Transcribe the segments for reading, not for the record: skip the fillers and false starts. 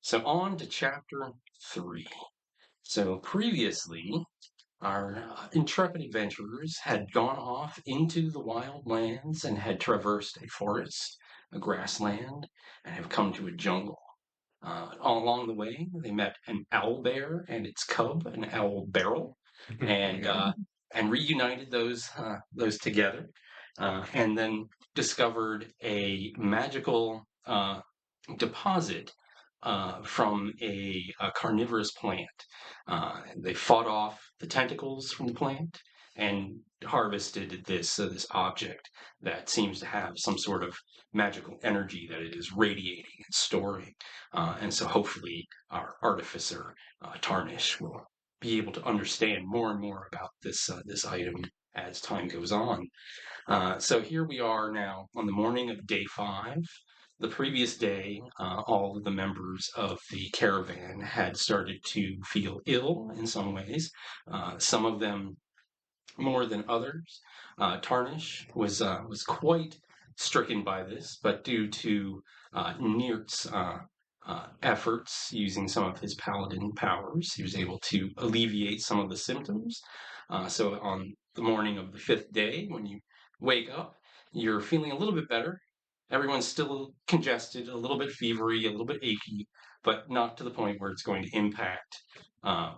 So on to chapter 3. So previously, our intrepid adventurers had gone off into the wild lands and had traversed a forest, a grassland, and have come to a jungle. All along the way, they met an owl bear and its cub, an owl barrel, and and reunited those together, and then discovered a magical deposit from a carnivorous plant. They fought off the tentacles from the plant and harvested this object that seems to have some sort of magical energy that it is radiating and storing. And so hopefully our artificer, Tarnish, will be able to understand more and more about this item as time goes on. So here we are now on the morning of day 5. The previous day, all of the members of the caravan had started to feel ill in some ways, some of them more than others. Tarnish was quite stricken by this, but due to Nirt's efforts using some of his paladin powers, he was able to alleviate some of the symptoms. So on the morning of the 5th day, when you wake up, you're feeling a little bit better. Everyone's still congested, a little bit fevery, a little bit achy, but not to the point where it's going to impact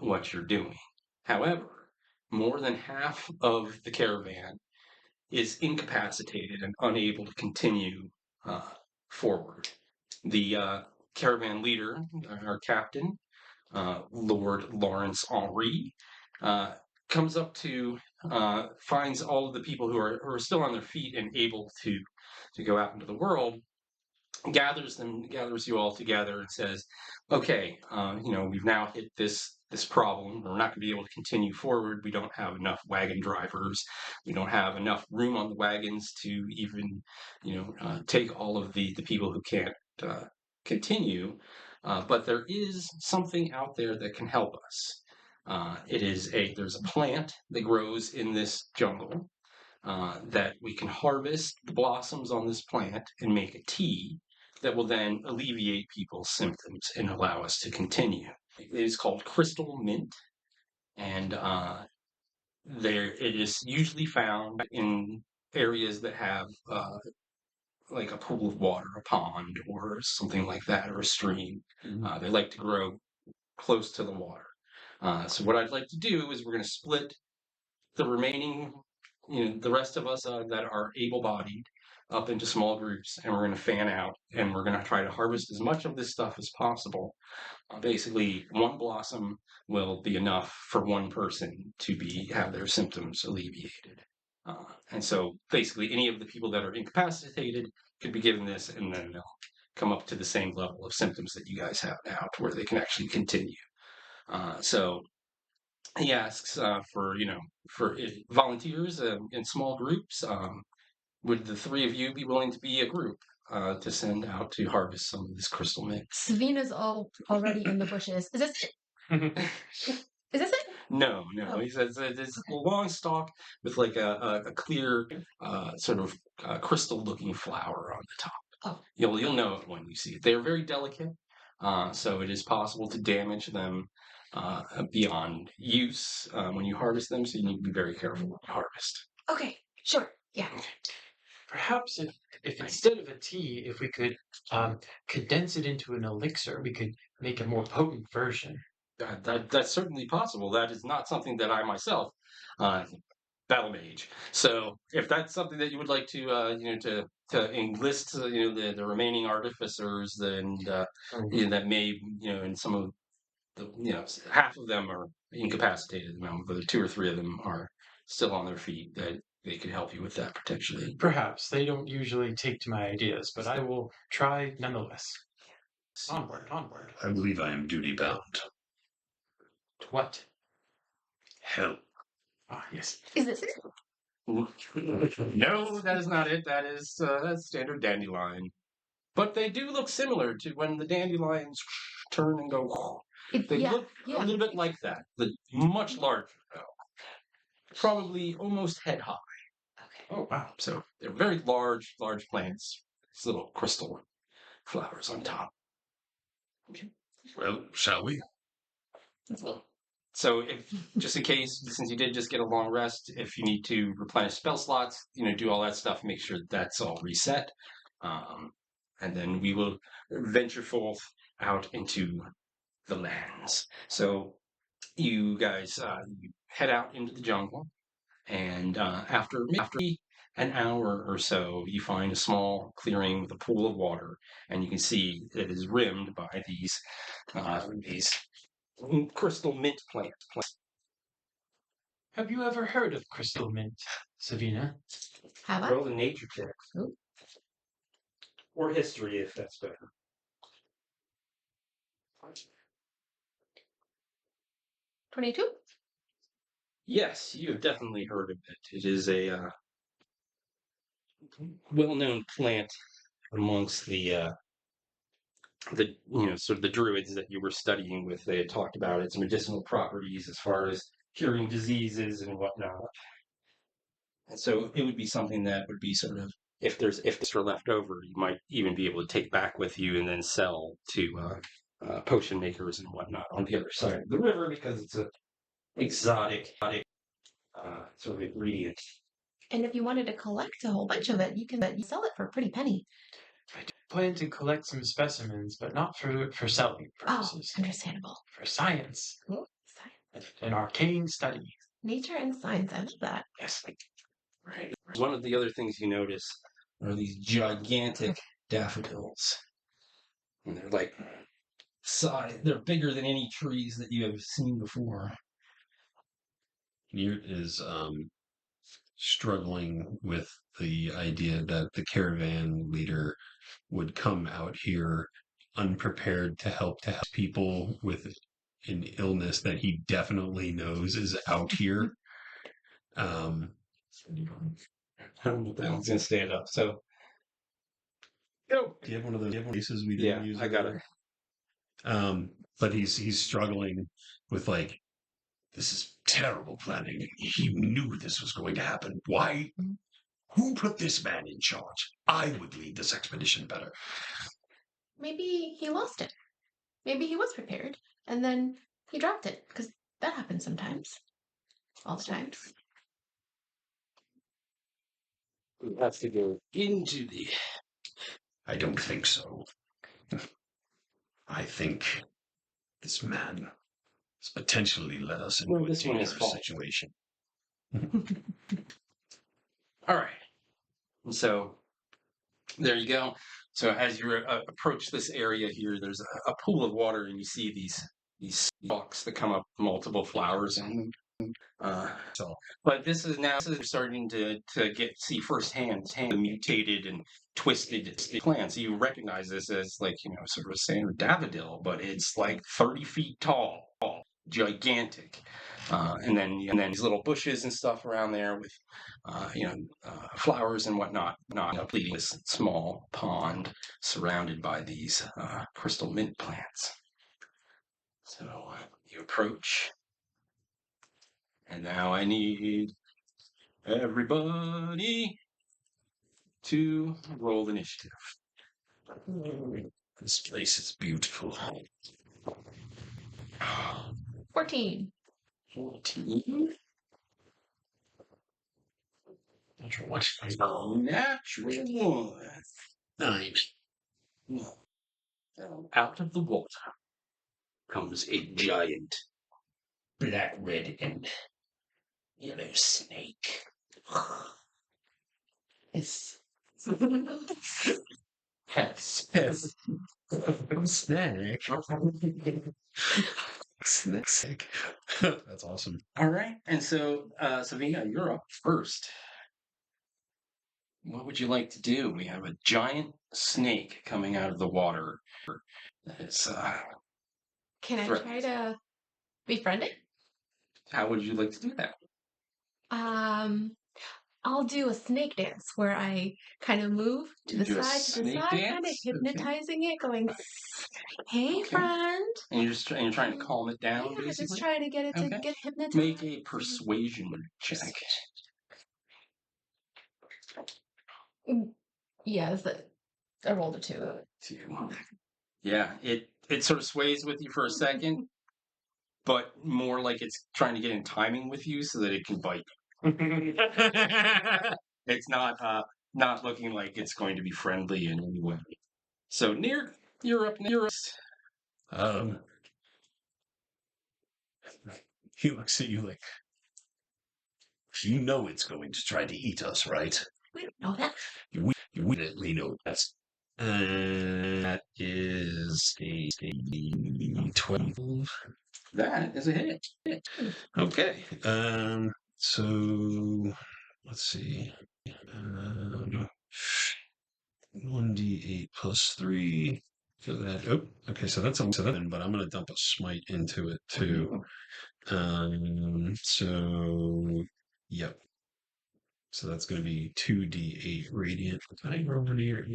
what you're doing. However, more than half of the caravan is incapacitated and unable to continue uh, forward. The caravan leader, our captain, Lord Lawrence Henri, uh, comes up to finds all of the people who are still on their feet and able to go out into the world, gathers you all together and says, okay, we've now hit this problem. We're not going to be able to continue forward. We don't have enough wagon drivers. We don't have enough room on the wagons to even, take all of the people who can't continue. But there is something out there that can help us. There's a plant that grows in this jungle that we can harvest the blossoms on this plant and make a tea that will then alleviate people's symptoms and allow us to continue. It is called crystal mint, and it is usually found in areas that have like a pool of water, a pond, or something like that, or a stream. They like to grow close to the water. So what I'd like to do is we're going to split the remaining, the rest of us that are able-bodied up into small groups, and we're going to fan out, and we're going to try to harvest as much of this stuff as possible. Basically, one blossom will be enough for one person to have their symptoms alleviated. And so basically, any of the people that are incapacitated could be given this, and then they'll come up to the same level of symptoms that you guys have now to where they can actually continue. So he asks for volunteers in small groups. Would the 3 of you be willing to be a group to send out to harvest some of this crystal mint? Savina's already in the bushes. Is this is this it? No. Oh. He says it's a long stalk with like a clear sort of crystal-looking flower on the top. Oh. You'll know it when you see it. They're very delicate, so it is possible to damage them beyond use when you harvest them. So you need to be very careful when you harvest. Okay, sure. Yeah. Perhaps if instead of a tea, if we could condense it into an elixir, we could make a more potent version. That's certainly possible. That is not something that I myself battle mage. So if that's something that you would like to to enlist the remaining artificers, then that may and some of the half of them are incapacitated. But the 2 or 3 of them are still on their feet. That they could help you with that potentially. Perhaps they don't usually take to my ideas, but I will try nonetheless. Onward. I believe I am duty bound. To what? Help. Ah, yes. Is this it? No, that is not it. That's standard dandelion. But they do look similar to when the dandelions turn and go. They look a little bit like that. Much larger, though. Probably almost head high. Okay. Oh, wow. So they're very large plants. These little crystal flowers on top. Okay. Well, shall we? So, if just in case, since you did just get a long rest, if you need to replenish spell slots, do all that stuff, make sure that's all reset, and then we will venture forth out into the lands. So, you guys you head out into the jungle, and after maybe an hour or so, you find a small clearing with a pool of water, and you can see it is rimmed by these crystal mint plants. Have you ever heard of crystal mint, Savina? Have I? Roll a nature check. Ooh. Or history, if that's better. 22? Yes, you have definitely heard of it. It is a well-known plant amongst the sort of the druids that you were studying with. They had talked about its medicinal properties as far as curing diseases and whatnot. And so it would be something that would be sort of, if there's left over, you might even be able to take back with you and then sell to potion makers and whatnot on the other side of the river, because it's a exotic sort of ingredient. And if you wanted to collect a whole bunch of it, you can sell it for a pretty penny. I do plan to collect some specimens, but not for selling Oh, purposes. understandable. For science. Ooh, science. An arcane study. Nature and science, I love that. Yes. Right. One of the other things you notice are these gigantic daffodils. And they're like they're bigger than any trees that you have seen before. Newt is struggling with the idea that the caravan leader would come out here unprepared to help people with an illness that he definitely knows is out here. I don't know if that one's gonna stand up. So, do you have one of those places we didn't use? I got it. But he's struggling with like, this is terrible planning. He knew this was going to happen. Why? Who put this man in charge? I would lead this expedition better. Maybe he lost it. Maybe he was prepared, and then he dropped it, because that happens sometimes. All the time. We have to go into the. I don't think so. I think this man has potentially led us into a dangerous situation. All right. And so there you go. So as you approach this area here, there's a pool of water, and you see these stalks that come up with multiple flowers and but this is now starting to see firsthand the mutated and twisted plants. You recognize this as like sort of a standard daffodil, but it's like 30 feet tall, gigantic, and then these little bushes and stuff around there with flowers and whatnot, completing this small pond surrounded by these crystal mint plants. So you approach. And now I need everybody to roll initiative. This place is beautiful. 14. 14. Natural one. Natural 1. 9. Out of the water comes a giant black, red, and yellow snake. Yes. Yes. Snake. Snake. That's awesome. All right. And so, Savina, you're up first. What would you like to do? We have a giant snake coming out of the water. It's Can I try to befriend it? How would you like to do that? I'll do a snake dance where I kind of move to You the do a side, snake kind of dance? hypnotizing it, going, "Hey, Okay. friend." And you're trying to calm it down, Yeah, basically? just trying to get it to Okay. get hypnotized. Make a persuasion check. Yes, I rolled a 2. 2. Yeah, it it sort of sways with you for a second, but more like it's trying to get in timing with you so that it can bite. It's not looking like it's going to be friendly in any way. So you're up nearest. He looks at you like, you know it's going to try to eat us, right? We don't know that. We know that. That is a 12. That is a hit. Okay. So let's see. 1d8 plus 3. So that. Oh, okay. So that's a 7, but I'm going to dump a smite into it too. So yep. So that's going to be 2d8 radiant. I roll here.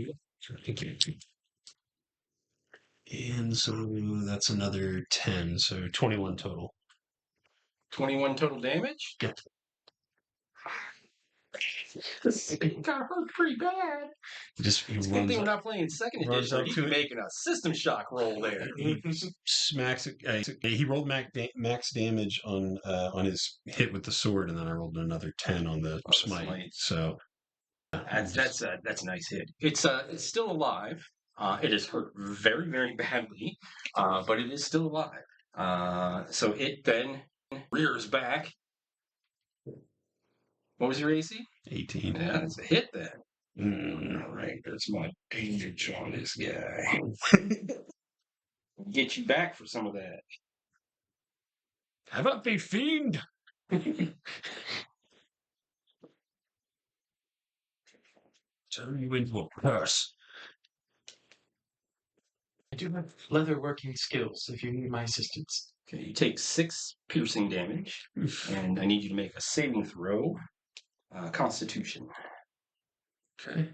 And so that's another 10. So 21 total. 21 total damage? Yeah. It got hurt pretty bad. He It's a good thing we're not playing second runs edition. up He'd to be it. making a system shock roll there. Smacks. He rolled max damage on his hit with the sword, and then I rolled another 10 on the smite. So that's a nice hit. It's still alive. It is hurt very, very badly, but it is still alive. So it then rears back. What was your AC? 18. Yeah, that's a hit then. All right, That's my damage on this guy. Get you back for some of that. Have up, thee fiend! Turn you into a purse. I do have leather working skills if you need my assistance. Okay, you take 6 piercing damage, and I need you to make a saving throw. Constitution. Okay.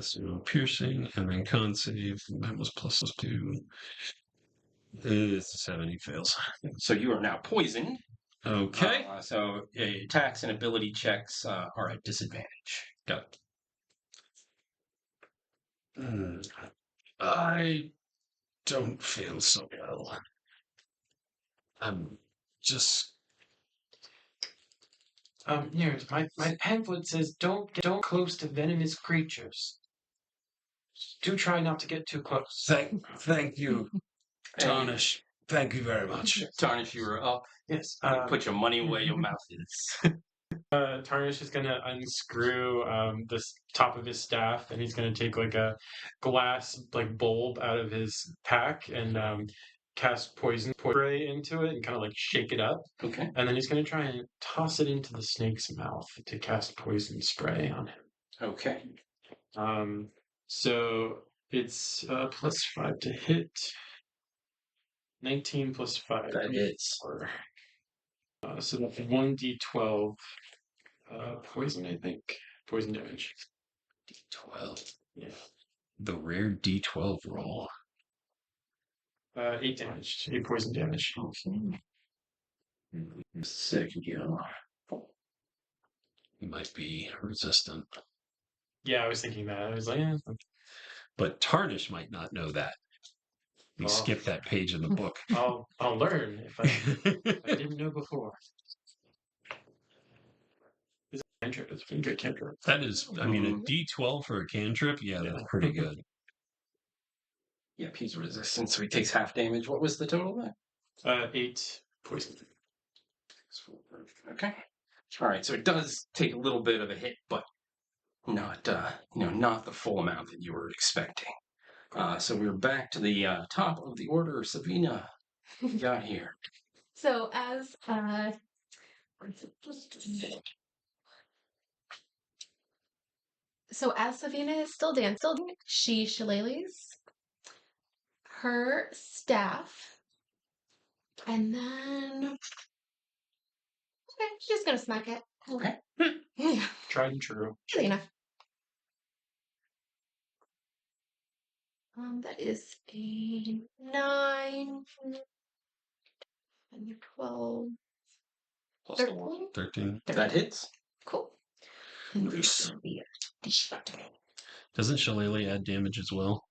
So piercing and then con save. That was plus 2. It's a 7. He fails. So you are now poisoned. Okay. So attacks and ability checks are at disadvantage. Got it. I don't feel so well. I'm just. Here, my pamphlet says don't get close to venomous creatures. Do try not to get too close. Thank you, Tarnish. Thank you very much. Tarnish, you were up. Yes. Put your money where your mouth is. Tarnish is gonna unscrew the top of his staff, and he's gonna take like a glass like bulb out of his pack and cast poison spray into it and kind of like shake it up. Okay. And then he's gonna try and toss it into the snake's mouth to cast poison spray on him. Okay. So it's plus 5 to hit. 19 plus 5. That hits. So that's 1d12 poison, I think. Poison damage. D12. Yeah. The rare D12 roll. 8 damage. 8 poison damage. Okay. Sick, yeah. He might be resistant. Yeah, I was thinking that. I was like, yeah. But Tarnish might not know that. He skipped that page in the book. I'll learn if I didn't know before. This is a cantrip. It's a pretty good cantrip. That is, I mean, a D12 for a cantrip? Yeah, that's pretty good. Yep, he's resistant, so he takes half damage. What was the total then? 8 poison. Okay. All right, so it does take a little bit of a hit, but not not the full amount that you were expecting. So we're back to the top of the order. Sabina, what you got here? So as Savina is still dancing, she shillelaghs her staff, and then okay, she's just gonna smack it. Okay. Yeah, Tried and true. easy enough. That is a 9, and 12, Plus 13. 13. That hits. Cool. And this will be a D8. Doesn't Shillelagh add damage as well?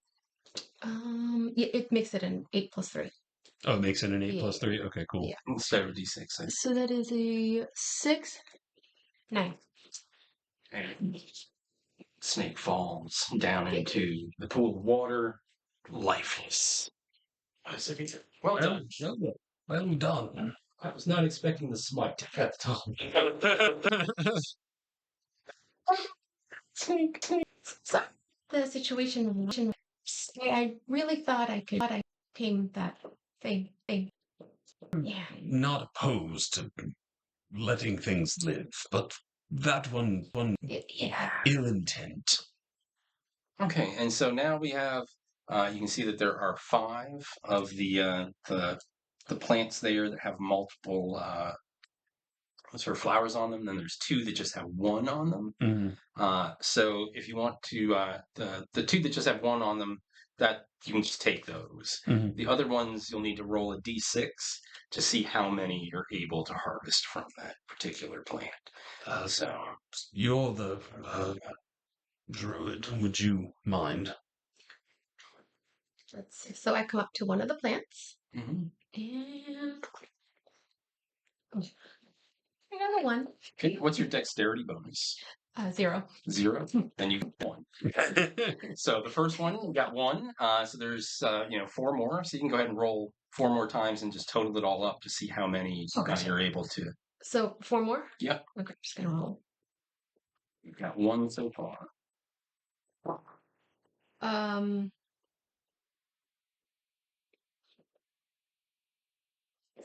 It makes it an 8 plus 3. Oh, it makes it an 8 Yeah. plus 3? Okay, cool. Yeah. Instead of D6. So that is a 6, 9. And snake falls down into the pool of water, lifeless. Well done. Well done. I was not expecting the smite at the time. So the situation, I really thought I tame that thing. Yeah. Not opposed to letting things live, but that one Yeah. ill intent. Okay, and so now we have. You can see that there are 5 of the plants there that have multiple sort of flowers on them. Then there's 2 that just have 1 on them. So if you want to, the 2 that just have 1 on them, that you can just take those. The other ones you'll need to roll a d6 to see how many you're able to harvest from that particular plant. So You're the druid. Would you mind? Let's see. So I come up to one of the plants mhm. and another one. Okay, what's your dexterity bonus? 0. 0. Then you get 1. So the first one you got 1. So there's 4 more. So you can go ahead and roll 4 more times and just total it all up to see how many Gotcha. you're able to. So 4 more? Yep. Okay, just gonna roll. You've got 1 so far.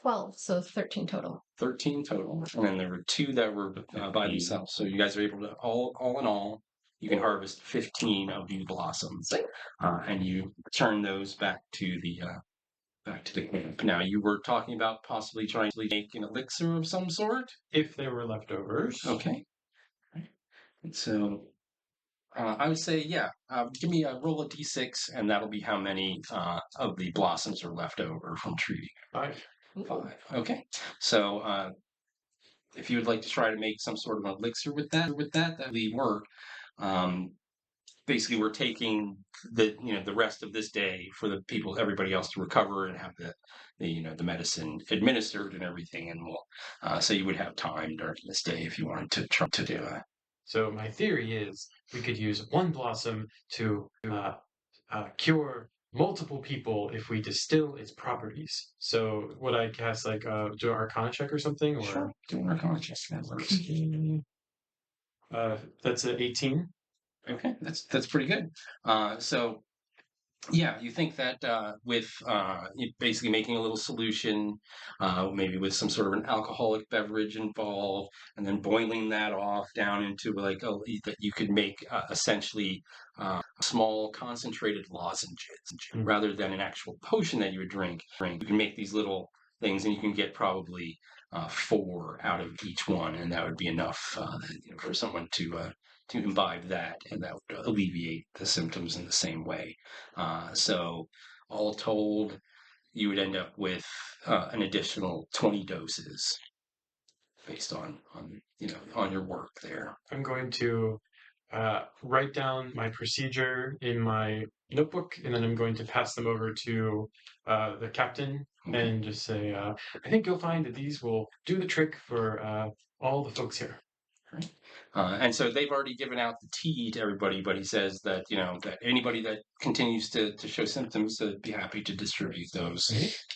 12, so 13 total. 13 total, and then there were 2 that were by themselves. So you guys are able to all in all, you can harvest 15 of these blossoms, and you turn those back to the camp. Now you were talking about possibly trying to make an elixir of some sort. If there were leftovers. Okay. And so I would say, yeah, give me a roll of d6, and that'll be how many of the blossoms are left over from treating. 5. 5. Okay. So if you would like to try to make some sort of an elixir with that would work. Basically, we're taking the rest of this day for everybody else to recover and have the medicine administered and everything, and we'll so you would have time during this day if you wanted to try to do it. So my theory is we could use one blossom to cure multiple people if we distill its properties. So would I cast do an Arcana check or something? Or Sure, do an Arcana check. That works. That's an 18. Okay, that's pretty good. So yeah, you think that with basically making a little solution, maybe with some sort of an alcoholic beverage involved, and then boiling that off down into that you could make essentially small concentrated lozenges rather than an actual potion that you would drink. You can make these little things, and you can get probably 4 out of each one, and that would be enough for someone to imbibe that, and that would alleviate the symptoms in the same way. So all told, you would end up with an additional 20 doses based on your work there. I'm going to write down my procedure in my notebook, and then I'm going to pass them over to the captain and just say, I think you'll find that these will do the trick for all the folks here. Right. And so they've already given out the tea to everybody, but he says that that anybody that continues to show symptoms, to be happy to distribute those.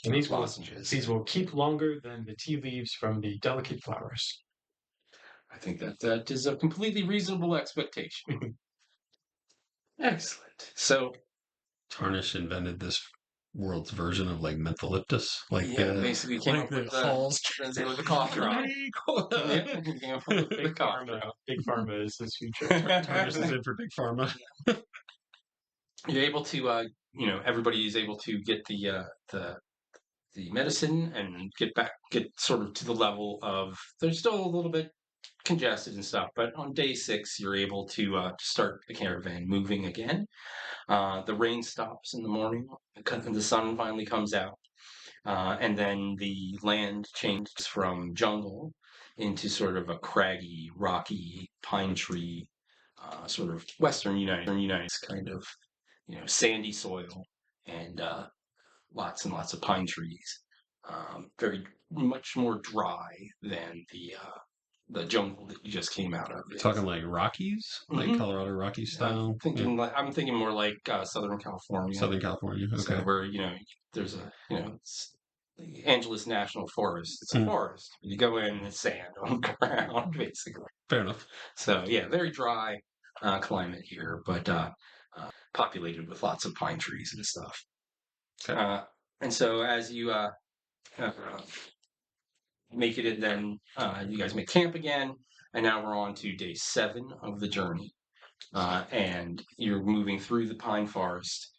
And these lozenges. will keep longer than the tea leaves from the delicate flowers. I think that is a completely reasonable expectation. Excellent. So Tarnish invented this world's version of mentholyptus, basically came up with the cough drop. Big pharma. Big pharma is his future. Tarnish is in for big pharma. You're able to, everybody is able to get the medicine and get sort of to the level of they're still a little bit congested and stuff, but on day 6 you're able to start the caravan moving again. The rain stops in the morning, the sun finally comes out, and then the land changes from jungle into sort of a craggy, rocky, pine tree, sort of western United kind of sandy soil and lots and lots of pine trees. Very much more dry than the jungle that you just came out of. Talking like Rockies, like Mhm. Colorado Rockies style. I'm thinking more like Southern California. Southern California. So Okay. where there's it's the Angeles National Forest. It's a Mm. forest. You go in and it's sand on the ground, basically. Fair enough. So yeah, very dry climate here, but populated with lots of pine trees and stuff. Okay. And so as you make it in, then you guys make camp again, and now we're on to day 7 of the journey, and you're moving through the pine forest.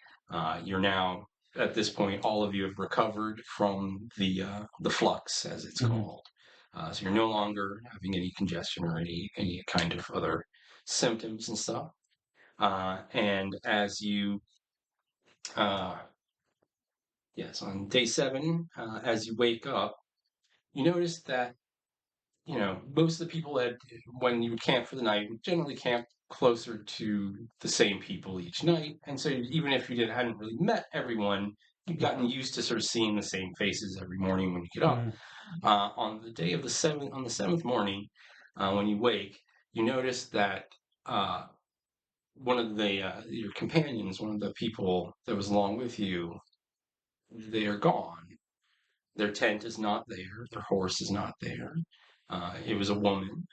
You're now at this point, all of you have recovered from the flux, as it's called. So you're no longer having any congestion or any kind of other symptoms and stuff. And as you yes, on day 7, as you wake up, you notice that most of the people that when you would camp for the night would generally camp closer to the same people each night, and so even if you hadn't really met everyone, you've gotten used to sort of seeing the same faces every morning when you get up. On the day of on the 7th morning, when you wake, you notice that one of your companions, one of the people that was along with you, they are gone. Their tent is not there. Their horse is not there. It was a woman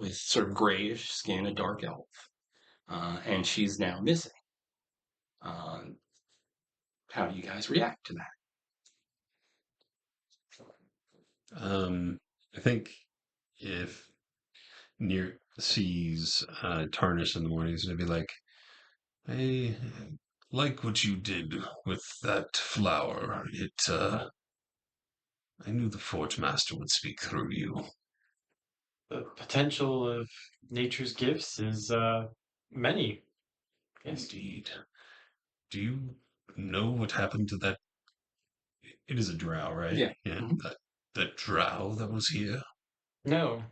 with sort of grayish skin, a dark elf, and she's now missing. How do you guys react to I think if near sees Tarnish in the morning, he's gonna be like, I like what you did with that flower. I knew the Forge Master would speak through you. The potential of nature's gifts is many. Yes. Indeed. Do you know what happened to that? It is a drow, right? Yeah. Yeah. Mhm. That drow that was here. No.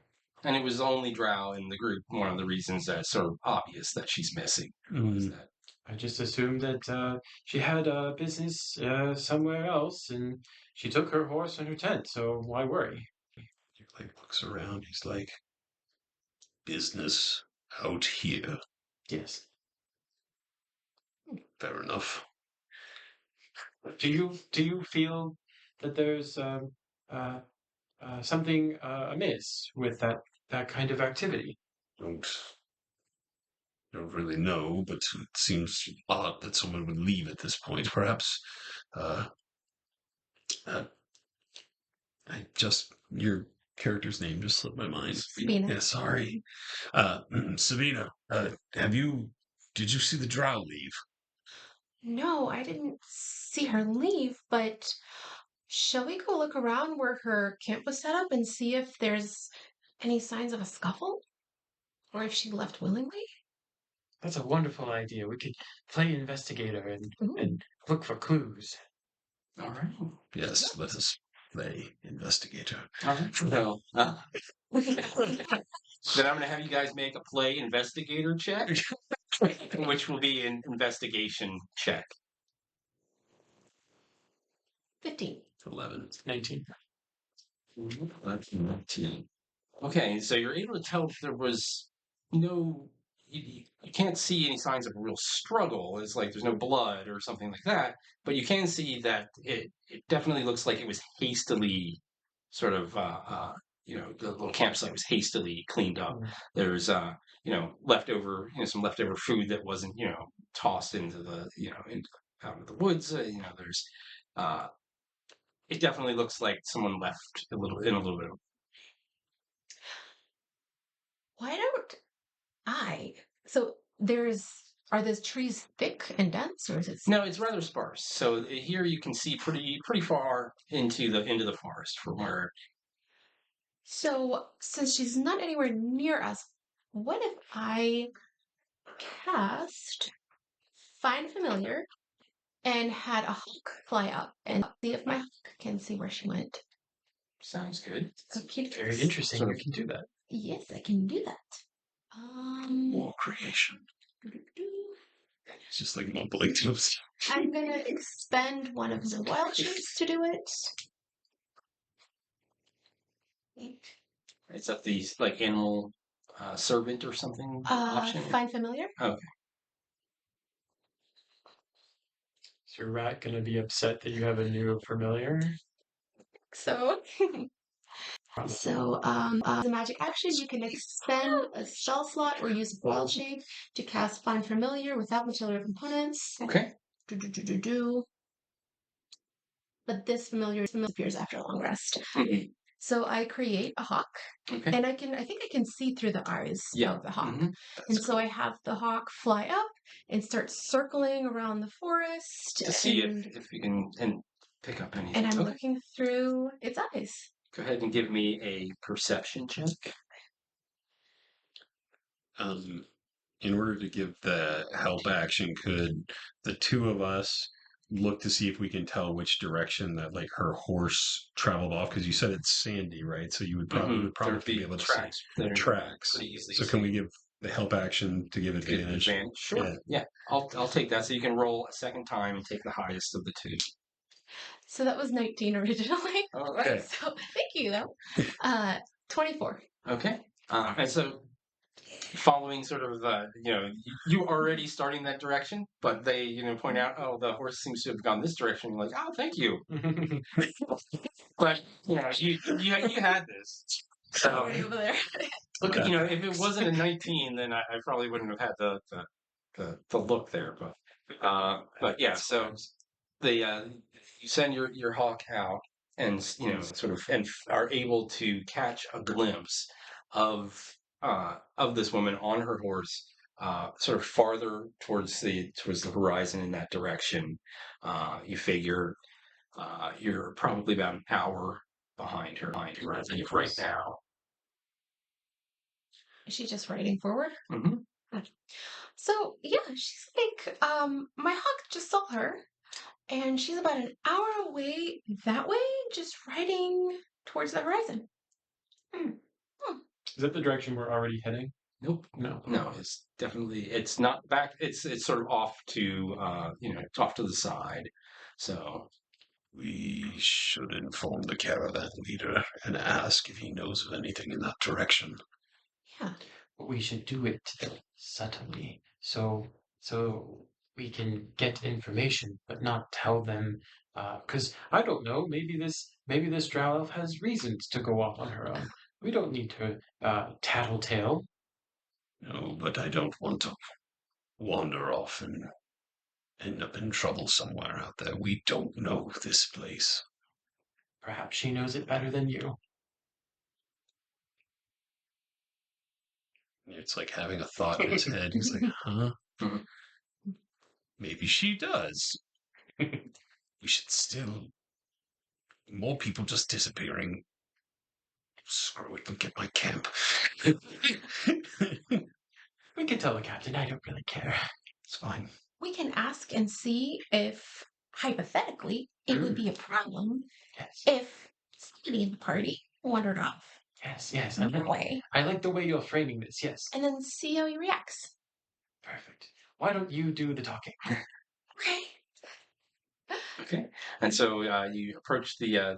And it was only Drow in the group. One of the reasons that it's sort of obvious that she's missing is that I just assumed that she had a business somewhere else, and she took her horse and her tent. So why worry? He like looks around. He's like, business out here. Yes. Fair enough. Do you feel that there's uh, something amiss with that kind of activity? Don't don't really know, but it seems odd that someone would leave at this point. Perhaps uh, uh your character's name just slipped my mind. Sabina. Yeah, sorry. Sabina, did you see the drow leave? No, I didn't see her leave, but shall we go look around where her camp was set up and see if there's any signs of a scuffle? Or if she left willingly? That's a wonderful idea. We could play investigator and Ooh. look for clues. all right. Yes, let us play investigator. All right. So then I'm going to have you guys make a play investigator check, which will be an investigation check. 15. 11. 19. That's 19. Okay, so you're able to tell if there was no, you can't see any signs of a real struggle. It's like there's no blood or something like that, but you can see that it definitely looks like it was hastily sort of, the little campsite was hastily cleaned up. There's, leftover, some leftover food that wasn't, tossed into out of the woods. There's, uh, it definitely looks like someone left in a little bit of. Why don't I? So are those trees thick and dense, or is it? No, it's rather sparse. So here you can see pretty far into the forest from where. So since she's not anywhere near us, what if I cast Find Familiar and had a hawk fly up and see if my hawk can see where she went? Sounds good. Okay. Very interesting. Sort You of- can do that. Yes, I can do that. More creation. Doo-doo-doo. It's just like mumbling to himself. I'm gonna expend one of the wild shapes to do it. Is that the like animal servant or something option? Find familiar. Okay. Is your rat gonna be upset that you have a new familiar? So, as a magic action, you can expend a spell slot or use a wild shape to cast Find Familiar without material components. Okay. Do. But this familiar appears after a long rest. Mhm. So I create a hawk, Okay. and I think I can see through the eyes of the hawk. Mhm. And so I have the hawk fly up and start circling around the forest To see if you can and pick up anything. and I'm Okay. looking through its eyes. Go ahead and give me a perception check. In order to give the help action, could the two of us look to see if we can tell which direction that like her horse traveled off? Because you said it's sandy, right? So you would probably Mhm. would probably There'd be able to tracks that are tracks. pretty easily So can we seen. give the help action to give advantage? Sure. Yeah. I'll take that. So you can roll a second time and take the highest of the two. So that was 19 originally. All right. So thank you though. 24. Okay. And so following sort of you already starting that direction, but they point out, oh, the horse seems to have gone this direction. You're like, oh, thank you. But you had this. So Already over there. look, if it wasn't a 19, then I probably wouldn't have had the look there. But yeah, so you send your hawk out and sort of and are able to catch a glimpse of this woman on her horse, sort of farther towards the horizon in that direction. You figure you're probably about an hour behind her right now. Is she just riding forward? Mm-hmm. So yeah, she's like, my hawk just saw her, and she's about an hour away that way, just riding towards the horizon. Is that the direction we're already heading? Nope. No. No, it's not back. It's sort of off to it's off to the side. So We should inform the caravan leader and ask if he knows of anything in that direction. Yeah. We should do it subtly, so we can get information, but not tell them. Because I don't know, maybe this drow elf has reasons to go off on her own. We don't need to tattletale. No, but I don't want to wander off and end up in trouble somewhere out there. We don't know this place. Perhaps she knows it better than you. It's like having a thought in his head. He's like, huh? Mhm. Maybe she does. We should still. More people just disappearing. Screw it, look at my camp. We can tell the captain. I don't really care. It's fine. We can ask and see if, hypothetically, it would be a problem Yes. if somebody in the party wandered off Yes. that way, I like the way you're framing this. Yes. and then see how he reacts. Perfect. Why don't you do the talking? Okay. okay, and so you approach the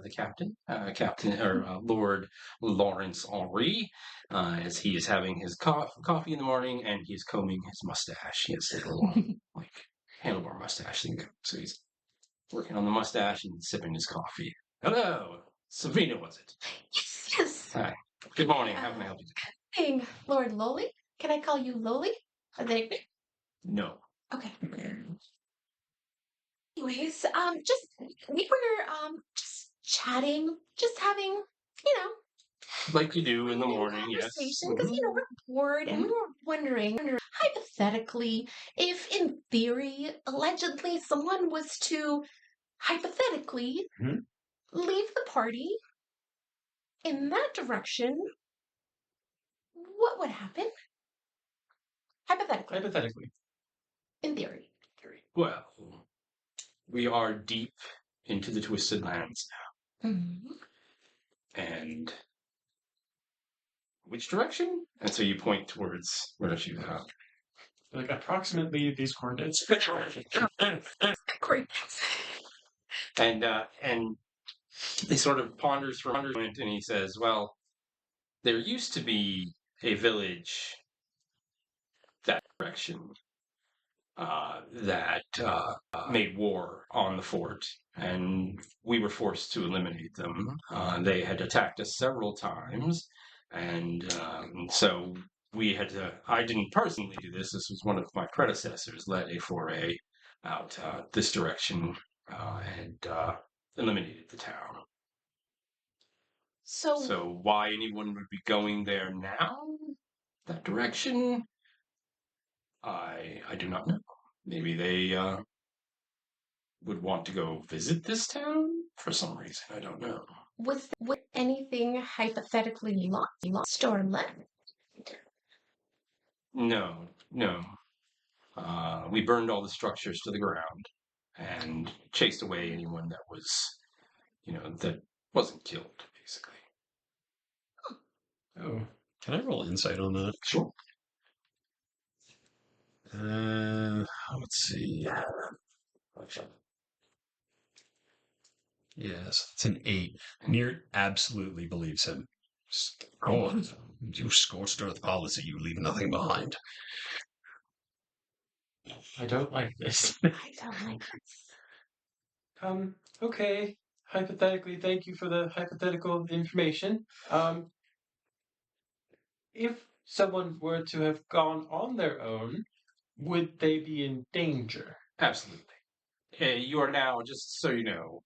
captain or Lord Lawrence Henri, as he is having his coffee in the morning, and he's combing his mustache. He has a little like handlebar mustache thing, so he's working on the mustache and sipping his coffee. Hello, Savina, was it? Yes. Hi. Good morning. How can I help you? Hey, Lord Loli. Can I call you Loli? No. Okay. Anyways, just we were just chatting, just having, Like you do in the morning, yes. conversation because we're bored and we were wondering hypothetically if in theory allegedly someone was to hypothetically Mhm. leave the party in that direction, what would happen? Hypothetically. In theory. Well, we are deep into the Twisted Lands Mhm. and which direction? And so you point towards where she Like approximately these coordinates. Great. And he sort of ponders for a moment, and he says, "Well, there used to be a village that direction that made war on the fort, and we were forced to eliminate them. They had attacked us several times, and so we had to. I didn't personally do this. This was one of my predecessors led a foray out this direction and eliminated the town. So, So why anyone would be going there now, that direction, I do not know. Maybe they would want to go visit this town for some reason. I don't know. was anything hypothetically lost or left? No, no. We burned all the structures to the ground and chased away anyone that was, that wasn't killed, basically. Oh, Can I roll insight on that? Sure. Let's see. Yes, it's an 8. Near absolutely believes him. Oh, you scorched earth policy, you leave nothing behind. I don't like this. I don't like this. Okay. Hypothetically, thank you for the hypothetical information. If someone were to have gone on their own, would they be in danger? Absolutely. You are now, just so you know,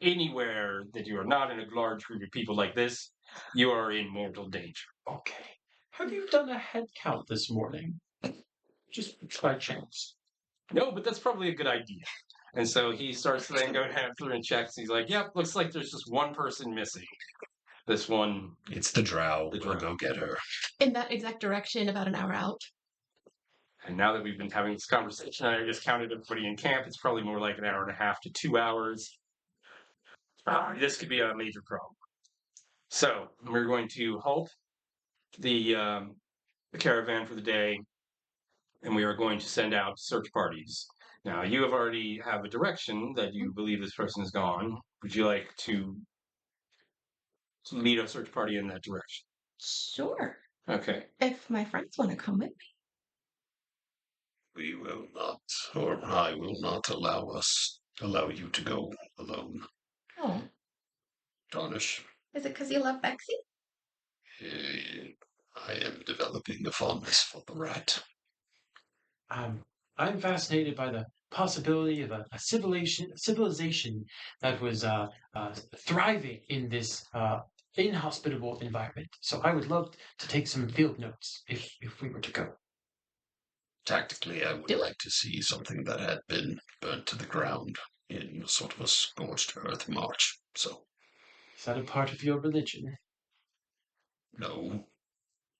anywhere that you are not in a large group of people like this, you are in mortal danger. Okay. Have you done a head count this morning? Just by chance. No, but that's probably a good idea. And so he starts to then go down through and checks. He's like, "Yep, looks like there's just one person missing. This one." It's the Drow. The We'll Drow. go get her. In that exact direction, about an hour out. And now that we've been having this conversation, I just counted everybody in camp. It's probably more like an hour and a half to 2 hours. This could be a major problem. So we're going to halt the caravan for the day, and we are going to send out search parties. Now, you have already have a direction that you believe this person is gone. Would you like to lead a search party in that direction? Sure. Okay. If my friends want to come with me. We will not, or I will not allow you to go alone. Oh. Tarnish. Is it because you love Bexy? I am developing a fondness for the rat. I'm fascinated by the possibility of a civilization that was thriving in this inhospitable environment. So I would love to take some field notes if we were to go. Tactically, I would like to see something that had been burnt to the ground in sort of a scorched earth march. So, Is that a part of your religion? no,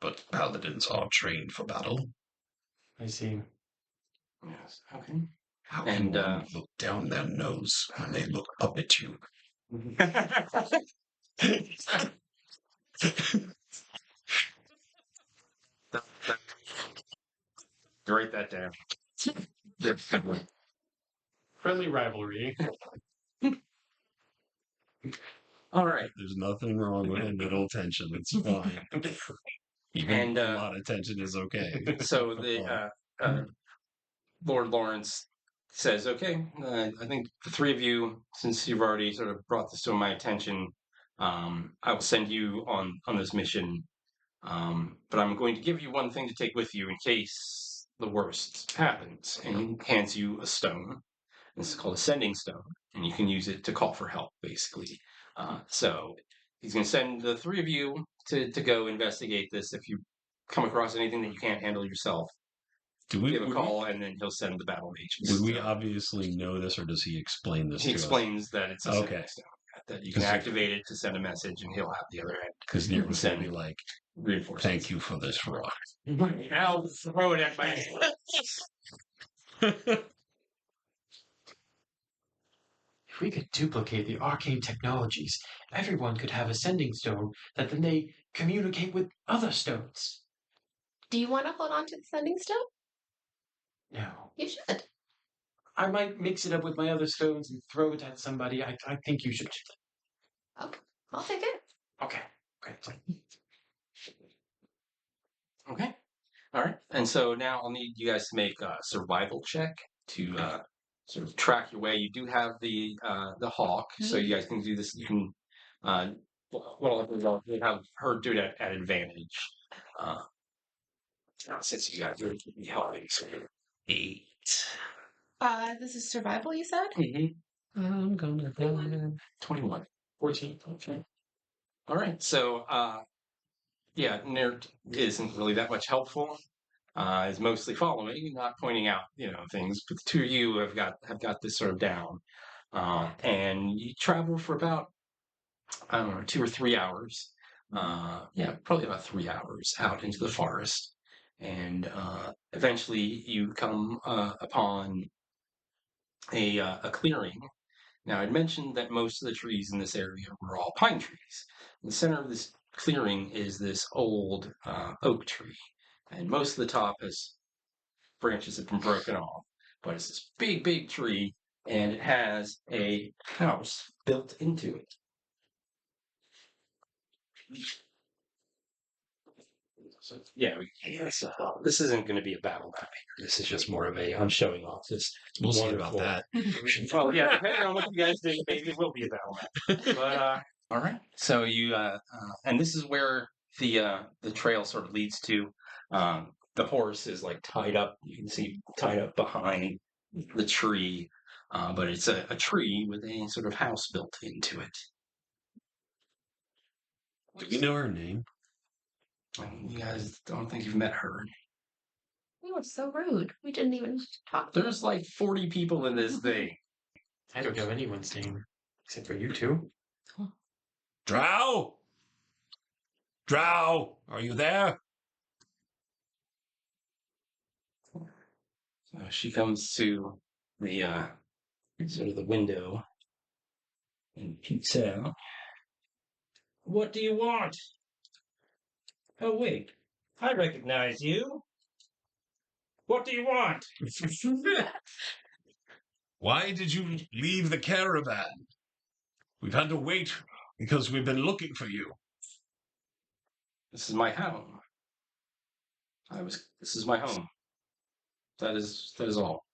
but paladins are trained for battle. I see. Yes. Okay. How can And, one look down their nose when they look up at you? Write that down. Friendly rivalry. All right. There's nothing wrong with a little tension. It's fine. Even And, a lot of tension is okay. So the Lord Lawrence says, "Okay, I think the three of you, since you've already sort of brought this to my attention, I will send you on this mission. But I'm going to give you one thing to take with you in case the worst happens." And he hands you a stone. This is called a sending stone, and you can use it to call for help, basically. So he's going to send the three of you to go investigate this. If you come across anything that you can't handle yourself, give a call, and then he'll send the battle mages. Would we obviously know this, or does he explain this He to us? explains that it's a sending Okay. stone, that you can activate it to send a message, and he'll have the other end. Because Nir was going to be Send like, reinforcements. thank you for this rock. I'll throw it at my hand. If we could duplicate the arcane technologies, everyone could have a sending stone that then they communicate with other stones. Do you want to hold on to the sending stone? No. You should. I might mix it up with my other stones and throw it at somebody. I think you should. Okay, I'll take it. Okay. Okay. Okay. All right. And so now I'll need you guys to make a survival check to sort of track your way. You do have the hawk, so you guys can do this. You can well, you'll have her do it at advantage. Uh, since you guys are helping, so 8. This is survival, you said? I'm gonna die. 21. 14. Okay. All right. So yeah, Nerd isn't really that much helpful. Is mostly following, not pointing out, things. But the two of you have got this sort of down, and you travel for about, I don't know, 2 or 3 hours. Yeah, probably about 3 hours out into the forest, and eventually you come upon a clearing. Now, I'd mentioned that most of the trees in this area were all pine trees. In the center of this clearing is this old oak tree, and most of the top branches have been broken off. But it's this big, big tree, and it has a house built into it. So yeah, this isn't going to be a battle map here. This is just more of I'm showing off this. We'll see about wonderful- that. Well, yeah, depending on what you guys do, maybe it will be a battle map. But all right. So you and this is where the trail sort of leads to. The horse is like tied up. You can see tied up behind the tree, but it's a tree with a sort of house built into it. Do we know her name? You guys don't think you've met her? You were so rude. We didn't even talk. There's like 40 people in this thing. I don't know anyone's name except for you two. Drow? Drow, are you there? So she comes to the sort of the window and peeks out. What do you want? Oh wait, I recognize you. What do you want? Why did you leave the caravan? We've had to wait because we've been looking for you. This is my home. This is my home. That is all.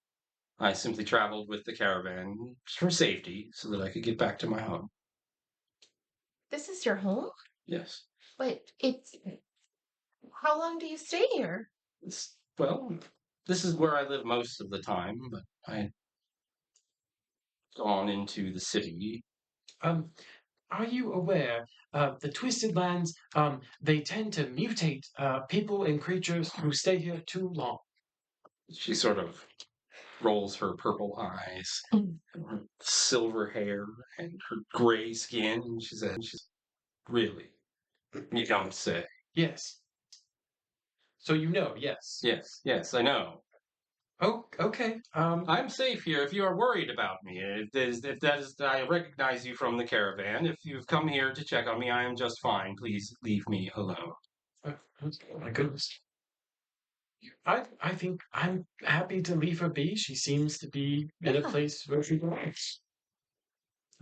I simply traveled with the caravan for safety so that I could get back to my home. This is your home? Yes. But it's... How long do you stay here? Well, this is where I live most of the time, but I've gone into the city. Are you aware the Twisted Lands, they tend to mutate people and creatures who stay here too long? She sort of rolls her purple eyes, and her silver hair, and her gray skin. And she says, really? You don't say. Yes. So you know, yes. Yes, I know. Oh, okay. I'm safe here if you are worried about me. If that is, I recognize you from the caravan. If you've come here to check on me, I am just fine. Please leave me alone. Oh my goodness. I think I'm happy to leave her be. She seems to be in a place where she belongs.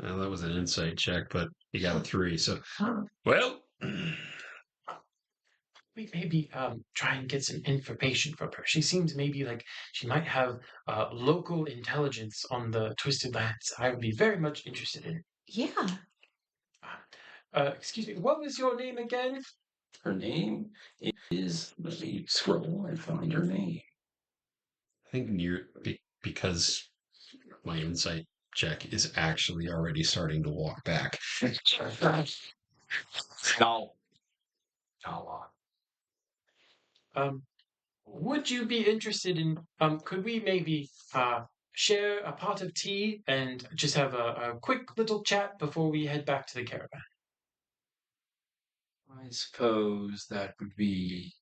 Well, that was an insight check, but you got a 3. So, well, We maybe try and get some information from her. She seems maybe like she might have local intelligence on the Twisted Lands. I would be very much interested in it. Yeah. Excuse me, what was your name again? Her name is. Let me scroll and find her name. I think because my insight check is actually already starting to walk back. No. Would you be interested in could we maybe share a pot of tea and just have a quick little chat before we head back to the caravan? I suppose that would be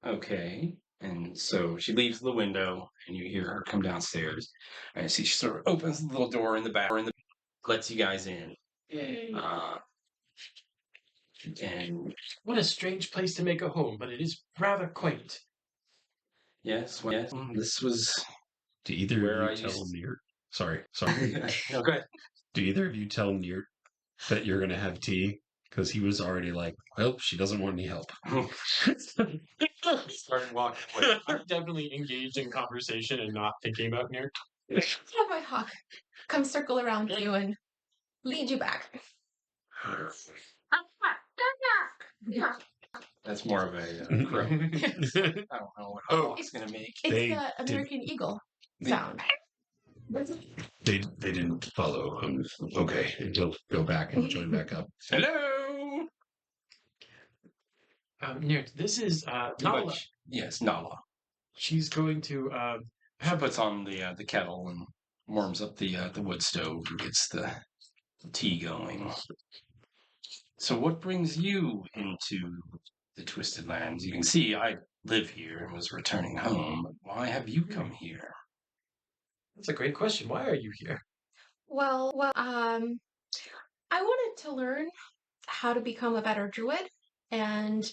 okay. And so she leaves the window, and you hear her come downstairs. And I see she sort of opens the little door in the back, lets you guys in. And What a strange place to make a home, but it is rather quaint. Yes, this was Do either where of I you tell used. Neert? Sorry. No, go ahead. Do either of you tell Neert that you're gonna have tea? Because he was already like, well, she doesn't want any help. Started walking away. I'm definitely engaged in conversation and not thinking about Nerd. Have my hawk come circle around you and lead you back. That's more of a crow. I don't know what a Oh. hawk's gonna make. It's They the did- American eagle sound. They didn't follow. Okay, he'll go back and join back up. Hello. Nerd, this is Nala. Yes, Nala. She's going to She puts on the kettle and warms up the wood stove and gets the tea going. So, what brings you into the Twisted Lands? You can see I live here and was returning home. Why have you come here? That's a great question. Why are you here? Well, I wanted to learn how to become a better druid, and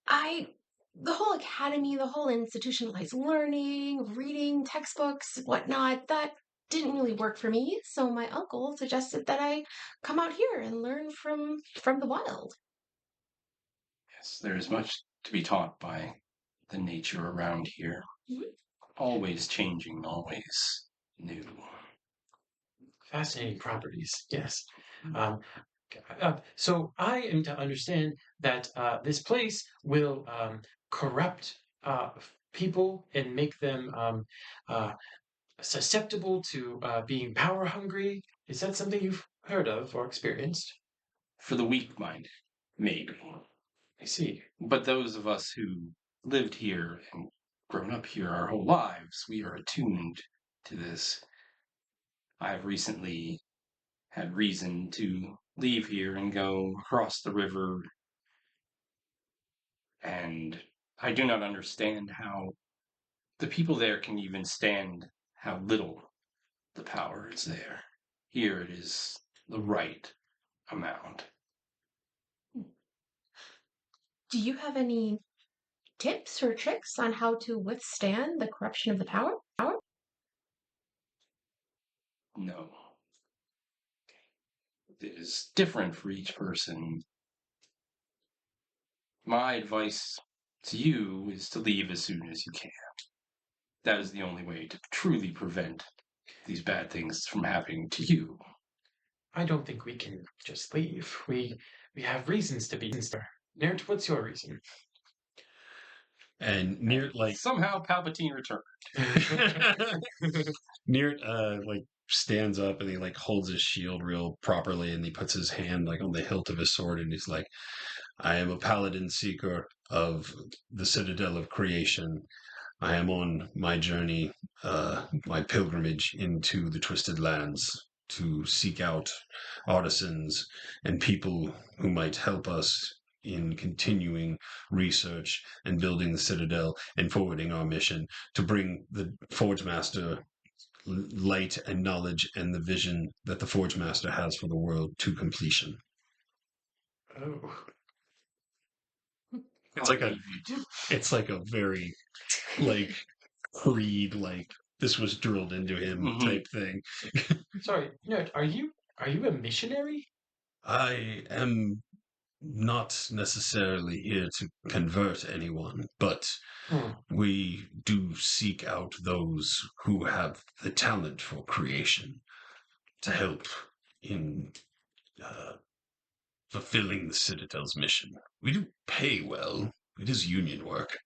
the whole academy, the whole institutionalized learning, reading textbooks, whatnot, that didn't really work for me. So my uncle suggested that I come out here and learn from the wild. Yes, there is much to be taught by the nature around here. Mhm. Always changing, always new. Fascinating properties. Yes. Um, so I am to understand that this place will corrupt people and make them uh, susceptible to being power hungry. Is that something you've heard of or experienced? For the weak-minded, maybe. I see. But those of us who lived here and grown up here our whole lives, we are attuned to this. I've recently had reason to leave here and go across the river, and I do not understand how the people there can even stand how little the power is there. Here it is the right amount. Do you have any tips or tricks on how to withstand the corruption of the power? No. It is different for each person. My advice to you is to leave as soon as you can. That is the only way to truly prevent these bad things from happening to you. I don't think we can just leave. We have reasons to be there. Nert, what's your reason? And Neert like Somehow Palpatine returned. Neert like stands up and he like holds his shield real properly and he puts his hand like on the hilt of his sword and he's like, I am a paladin seeker of the Citadel of Creation. I am on my journey, my pilgrimage into the Twisted Lands to seek out artisans and people who might help us in continuing research and building the Citadel and forwarding our mission to bring the Forge Master light and knowledge and the vision that the Forge Master has for the world to completion. Oh. It's like a very like creed, like this was drilled into him type thing. Sorry, Nerd, are you a missionary? I am not necessarily here to convert anyone, but Hmm. we do seek out those who have the talent for creation to help in fulfilling the Citadel's mission. We do pay well. It is union work.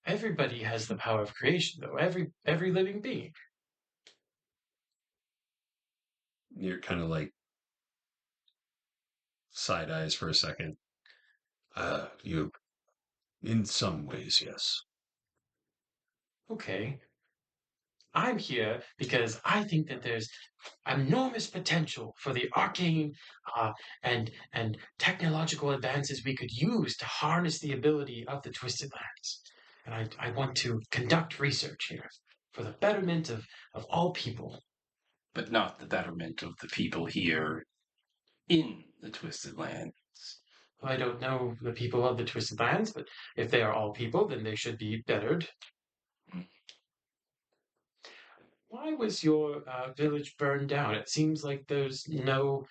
Everybody has the power of creation, though. Every living being. You're kind of like side eyes for a second. You, in some ways, yes. Okay. I'm here because I think that there's enormous potential for the arcane and technological advances we could use to harness the ability of the Twisted Lands. And I want to conduct research here for the betterment of all people. But not the betterment of the people here in the Twisted Land. I don't know the people of the Twisted Lands, but if they are all people, then they should be bettered. Why was your village burned down? It seems like there's no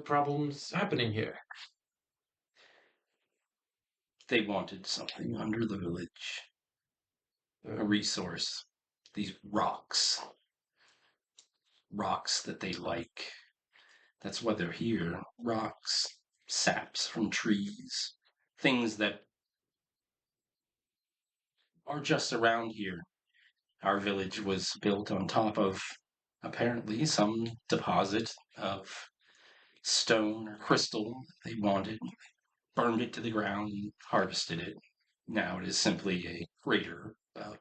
problems happening here. They wanted something under the village, a resource. These rocks that they like. That's why they're here. Rocks, saps from trees, things that are just around here. Our village was built on top of apparently some deposit of stone or crystal they wanted, burned it to the ground, harvested it. Now it is simply a crater about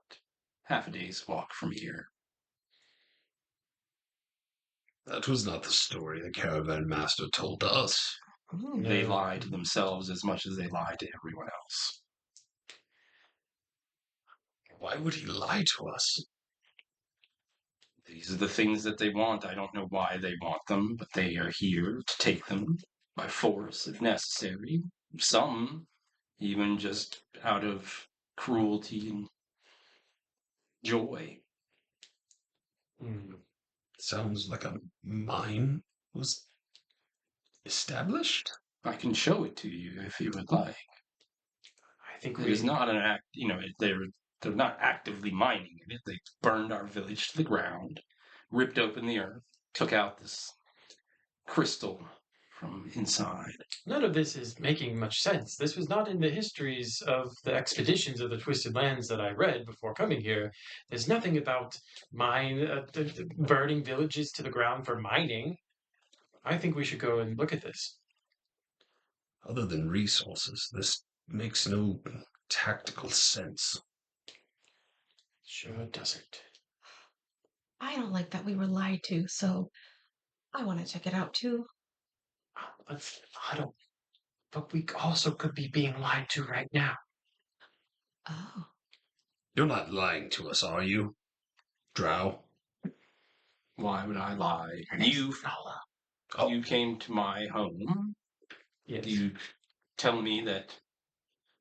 half a day's walk from here. That was not the story the caravan master told us. They lie to themselves as much as they lie to everyone else. Why would he lie to us? These are the things that they want. I don't know why they want them, but they are here to take them by force if necessary. Some even just out of cruelty and joy. Sounds like a mine was established. I can show it to you if you would like. I think It is not an act, they're not actively mining in it. They burned our village to the ground, ripped open the earth, took out this crystal from inside. None of this is making much sense. This was not in the histories of the expeditions of the Twisted Lands that I read before coming here. There's nothing about burning villages to the ground for mining. I think we should go and look at this. Other than resources, this makes no tactical sense. Sure doesn't. I don't like that we were lied to, so I want to check it out too. I don't. But we also could be being lied to right now. Oh. You're not lying to us, are you, Drow? Why would I lie? Oh. You came to my home. Yes. You tell me that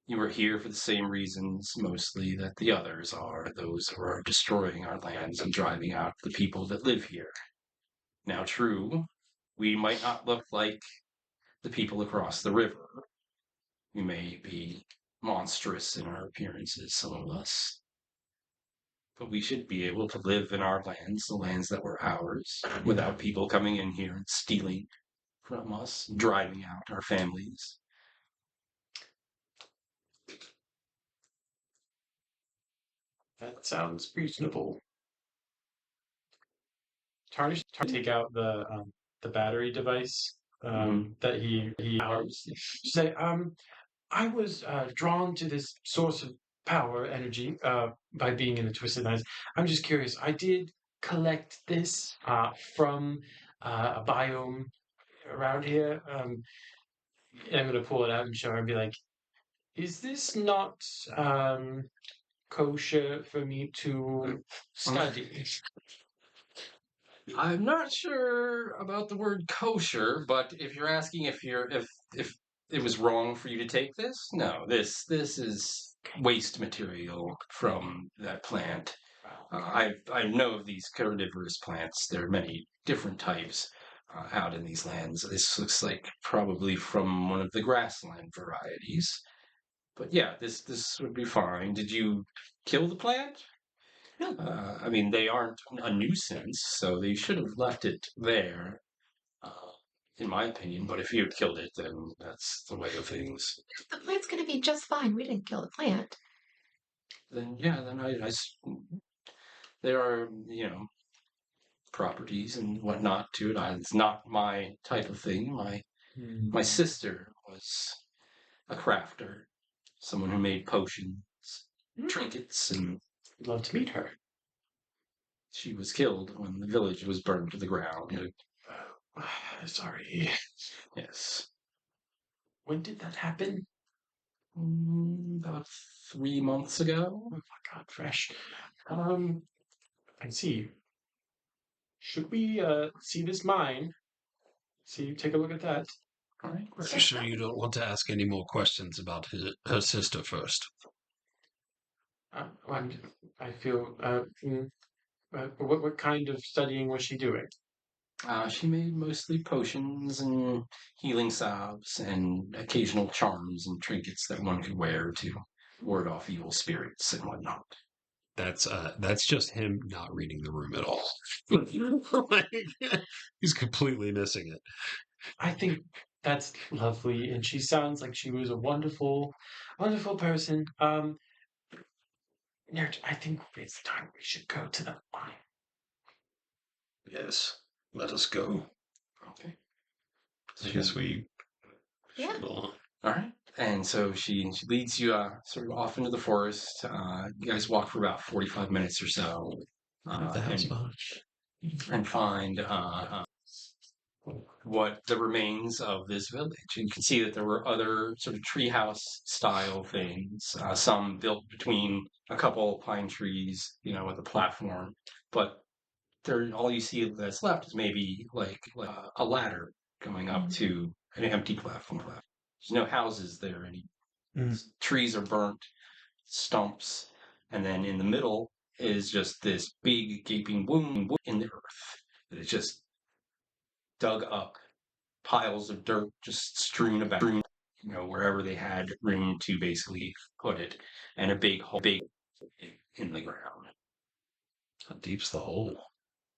you are here for the same reasons, mostly, that the others are, those who are destroying our lands and driving out the people that live here. Now, true, we might not look like the people across the river. We may be monstrous in our appearances, some of us. But we should be able to live in our lands, the lands that were ours, without people coming in here and stealing from us, driving out our families. That sounds reasonable. Tarnish take out the battery device that he arms. Say, I was drawn to this source of power energy by being in the Twisted Lands. I'm just curious. I did collect this from a biome around here. And I'm gonna pull it out and show her and be like, "Is this not kosher for me to study?" I'm not sure about the word kosher, but if you're asking if it was wrong for you to take this, no. This is waste material from that plant. I know of these carnivorous plants. There are many different types out in these lands. This looks like probably from one of the grassland varieties. But yeah, this would be fine. Did you kill the plant? No. I mean, they aren't a nuisance, so they should have left it there, in my opinion. But if you had killed it, then that's the way of things. The plant's going to be just fine. We didn't kill the plant. Then yeah, then there are properties and whatnot to it. It's not my type of thing. My sister was a crafter, someone who made potions, trinkets, and I'd love to meet her. she was killed when the village was burned to the ground. Sorry. Yes. When did that happen? About 3 months ago. Oh my god, fresh. I see. Should we see this mine? Take a look at that. All right. Are you sure you don't want to ask any more questions about her sister first? I feel What kind of studying was she doing? She made mostly potions and healing salves and occasional charms and trinkets that one could wear to ward off evil spirits and whatnot. That's just him not reading the room at all. Like, he's completely missing it. I think that's lovely, and she sounds like she was a wonderful, wonderful person. Nerd, I think it's time we should go to the mine. Yes, let us go. Okay. I guess we Yeah. should all. All right. And so she leads you sort of off into the forest. You guys walk for about 45 minutes or so. The house much. And find what the remains of this village. And you can see that there were other sort of treehouse style things, some built between a couple pine trees, with a platform. But there, all you see that's left is maybe like a ladder going up to an empty platform. There's no houses there anymore. Trees are burnt, stumps, and then in the middle is just this big gaping wound in the earth that is just dug up, piles of dirt just strewn about, wherever they had room to basically put it, and a big hole in the ground. How deep's the hole?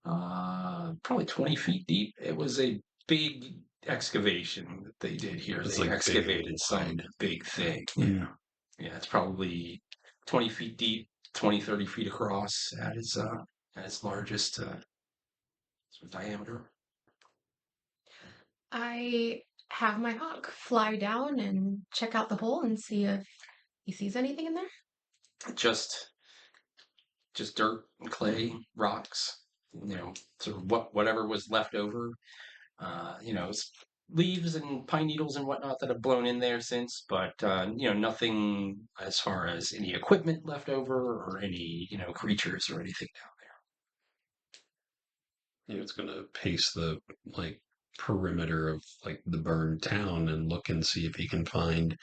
Probably 20 feet deep. It was a big excavation that they did here. It's They like excavated some big thing. Yeah. Yeah, it's probably 20 feet deep, 20, 30 feet across at its largest sort of diameter. I have my hawk fly down and check out the hole and see if he sees anything in there. Just dirt and clay, rocks, sort of whatever was left over. Leaves and pine needles and whatnot that have blown in there since, but nothing as far as any equipment left over or any creatures or anything down It's gonna pace the perimeter of the burned town and look and see if he can find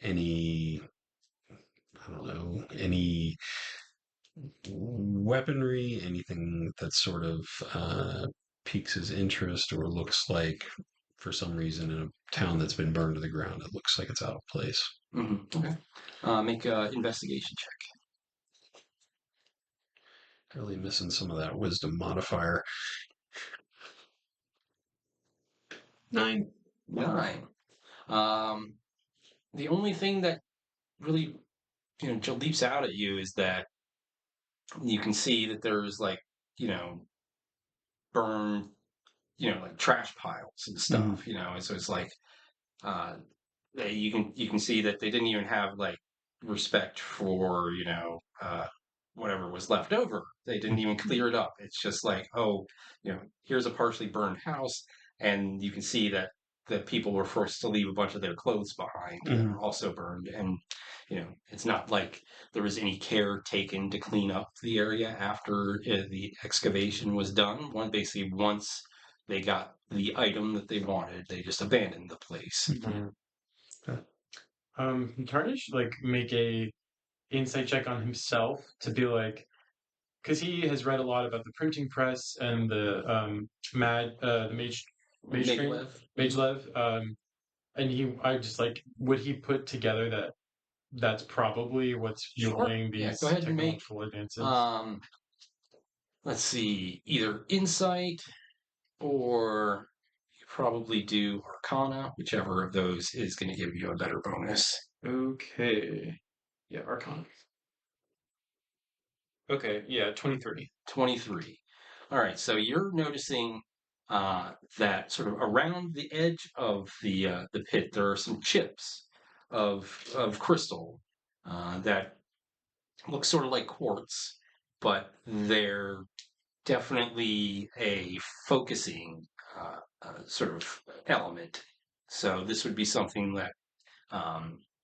any, I don't know, any weaponry, anything that sort of piques his interest or looks like, for some reason, in a town that's been burned to the ground, it looks like it's out of place. Okay. Make an investigation check. Really missing some of that wisdom modifier. 9. 9. The only thing that really leaps out at you is that you can see that there's burned trash piles and stuff, and so it's like uh you can see that they didn't even have respect for whatever was left over. They didn't even clear it up. It's just like, oh, here's a partially burned house, and you can see that people were forced to leave a bunch of their clothes behind that are also burned. And it's not like there was any care taken to clean up the area after the excavation was done. Basically, once they got the item that they wanted, they just abandoned the place. Can Tarnish make a insight check on himself to be because he has read a lot about the printing press and the the mage train, mage lev, and I just would he put together that that's probably what's fueling these go ahead and make technological advances? Let's see, either insight or you probably do arcana, whichever of those is going to give you a better bonus. Okay. Yeah, arcana. Okay, yeah, 23. 23. All right, so you're noticing that sort of around the edge of the pit, there are some chips of crystal that look sort of like quartz, but they're definitely a focusing sort of element. So this would be something that,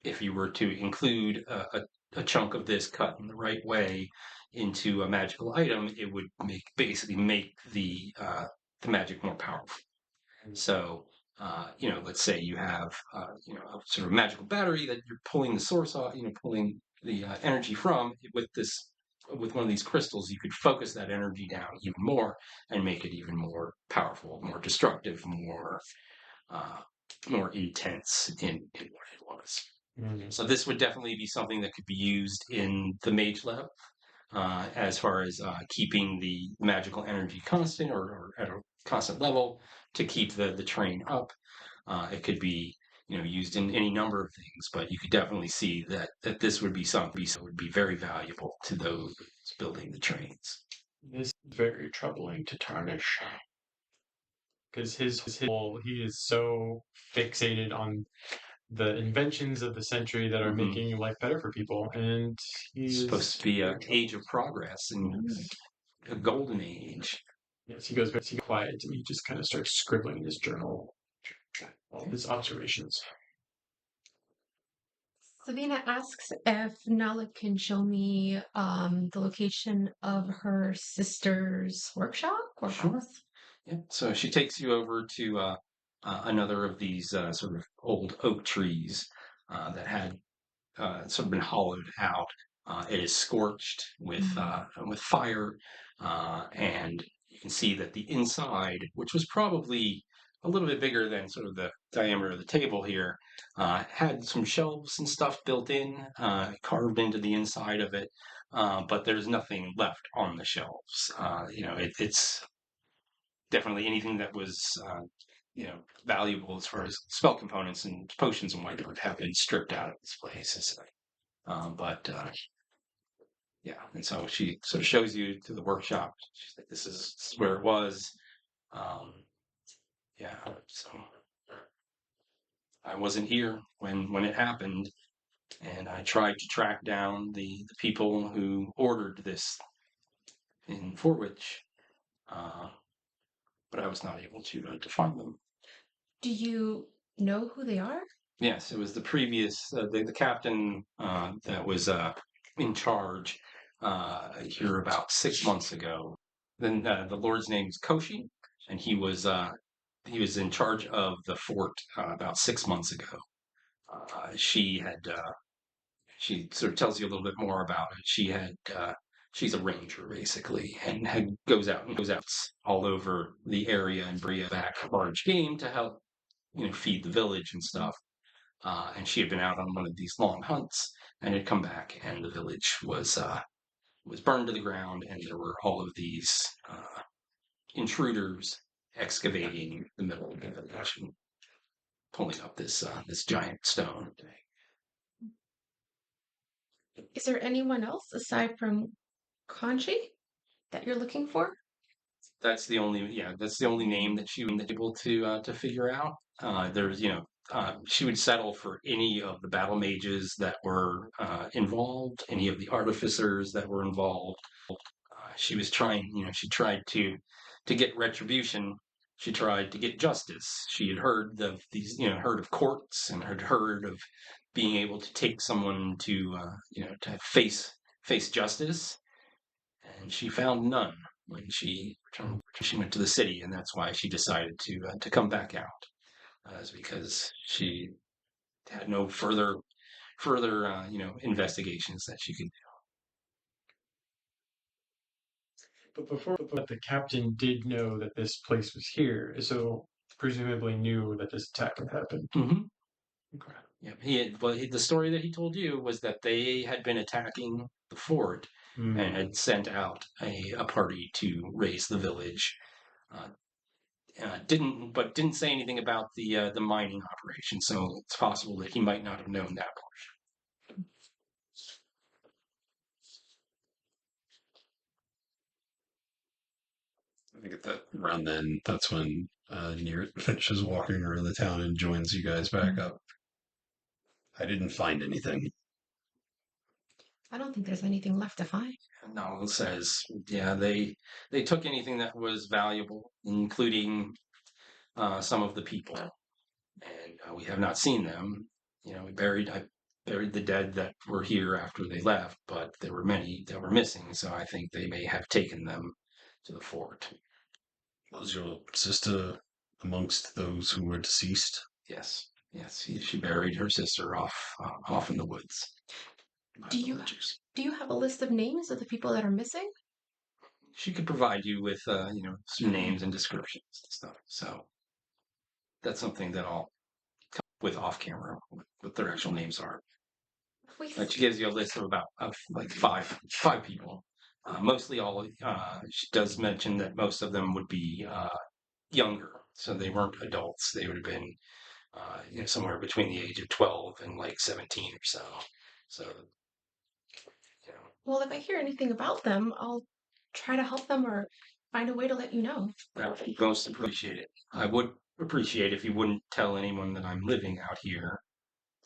if you were to include a chunk of this cut in the right way into a magical item, it would basically make the magic more powerful. So, let's say you have a sort of magical battery that you're pulling the source off, pulling the energy from with this with one of these crystals, you could focus that energy down even more and make it even more powerful, more destructive, uh, more intense in what it was. So this would definitely be something that could be used in the mage level, as far as keeping the magical energy constant or at a constant level to keep the train up. It could be used in any number of things, but you could definitely see that this would be something that would be very valuable to those building the trains. This is very troubling to tarnish. Because his whole, he is so fixated on the inventions of the century that are Mhm. making life better for people, and It's he supposed is to be very an troubled. age of progress and a golden age. Yes, he goes very quiet and he just kind of starts scribbling in his journal all his observations. Savina asks if Nala can show me the location of her sister's workshop or Sure. house. Yeah. So she takes you over to another of these sort of old oak trees that had sort of been hollowed out. It is scorched with fire, and you can see that the inside, which was probably a little bit bigger than sort of the diameter of the table here, had some shelves and stuff built in, carved into the inside of it. But there's nothing left on the shelves. It's definitely anything that was valuable as far as spell components and potions and whatnot have been stripped out of this place. But yeah, and so she sort of shows you to the workshop. She's like, "This is where it was." Um, yeah, so I wasn't here when it happened, and I tried to track down the people who ordered this in Fortwich, uh, but I was not able to find them. Do you know who they are? Yes, it was the previous the captain that was in charge here about 6 months ago. Then the Lord's name is Koshi, and he was in charge of the fort about 6 months ago. She had she sort of tells you a little bit more about it. She's a ranger basically, and goes out all over the area and bring back large game to help feed the village and stuff. And she had been out on one of these long hunts and had come back, and the village was burned to the ground, and there were all of these intruders excavating the middle of the village and pulling up this giant stone. Is there anyone else aside from Conchi that you're looking for? That's the only name that she was able to figure out. There's she would settle for any of the battle mages that were involved, any of the artificers that were involved. She was trying, she tried to get retribution. She tried to get justice. She had heard of these, heard of courts and had heard of being able to take someone to face justice, and she found none when she returned. She went to the city, and that's why she decided to come back out, is because she had no further investigations that she could. But before that, the captain did know that this place was here, so presumably knew that this attack had happened. Mm-hmm. Okay. Yeah, the story that he told you was that they had been attacking the fort and had sent out a party to raise the village. Uh, didn't say anything about the mining operation, so it's possible that he might not have known that part. I think at that around then, that's when Near finishes walking around the town and joins you guys back up. I didn't find anything. I don't think there's anything left to find. Noel says, yeah, they took anything that was valuable, including some of the people, and we have not seen them. I buried the dead that were here after they left, but there were many that were missing, so I think they may have taken them to the fort. Was your sister amongst those who were deceased? Yes, she buried her sister off in the woods. Do you have a list of names of the people that are missing? She could provide you with, some names and descriptions and stuff. So that's something that I'll come up with off camera, what their actual names are. Like she gives you a list of about like five people. Mostly all. She does mention that most of them would be younger, so they weren't adults. They would have been, somewhere between the age of 12 and like 17 or so. So, Well, if I hear anything about them, I'll try to help them or find a way to let you know. I most appreciate it. I would appreciate if you wouldn't tell anyone that I'm living out here,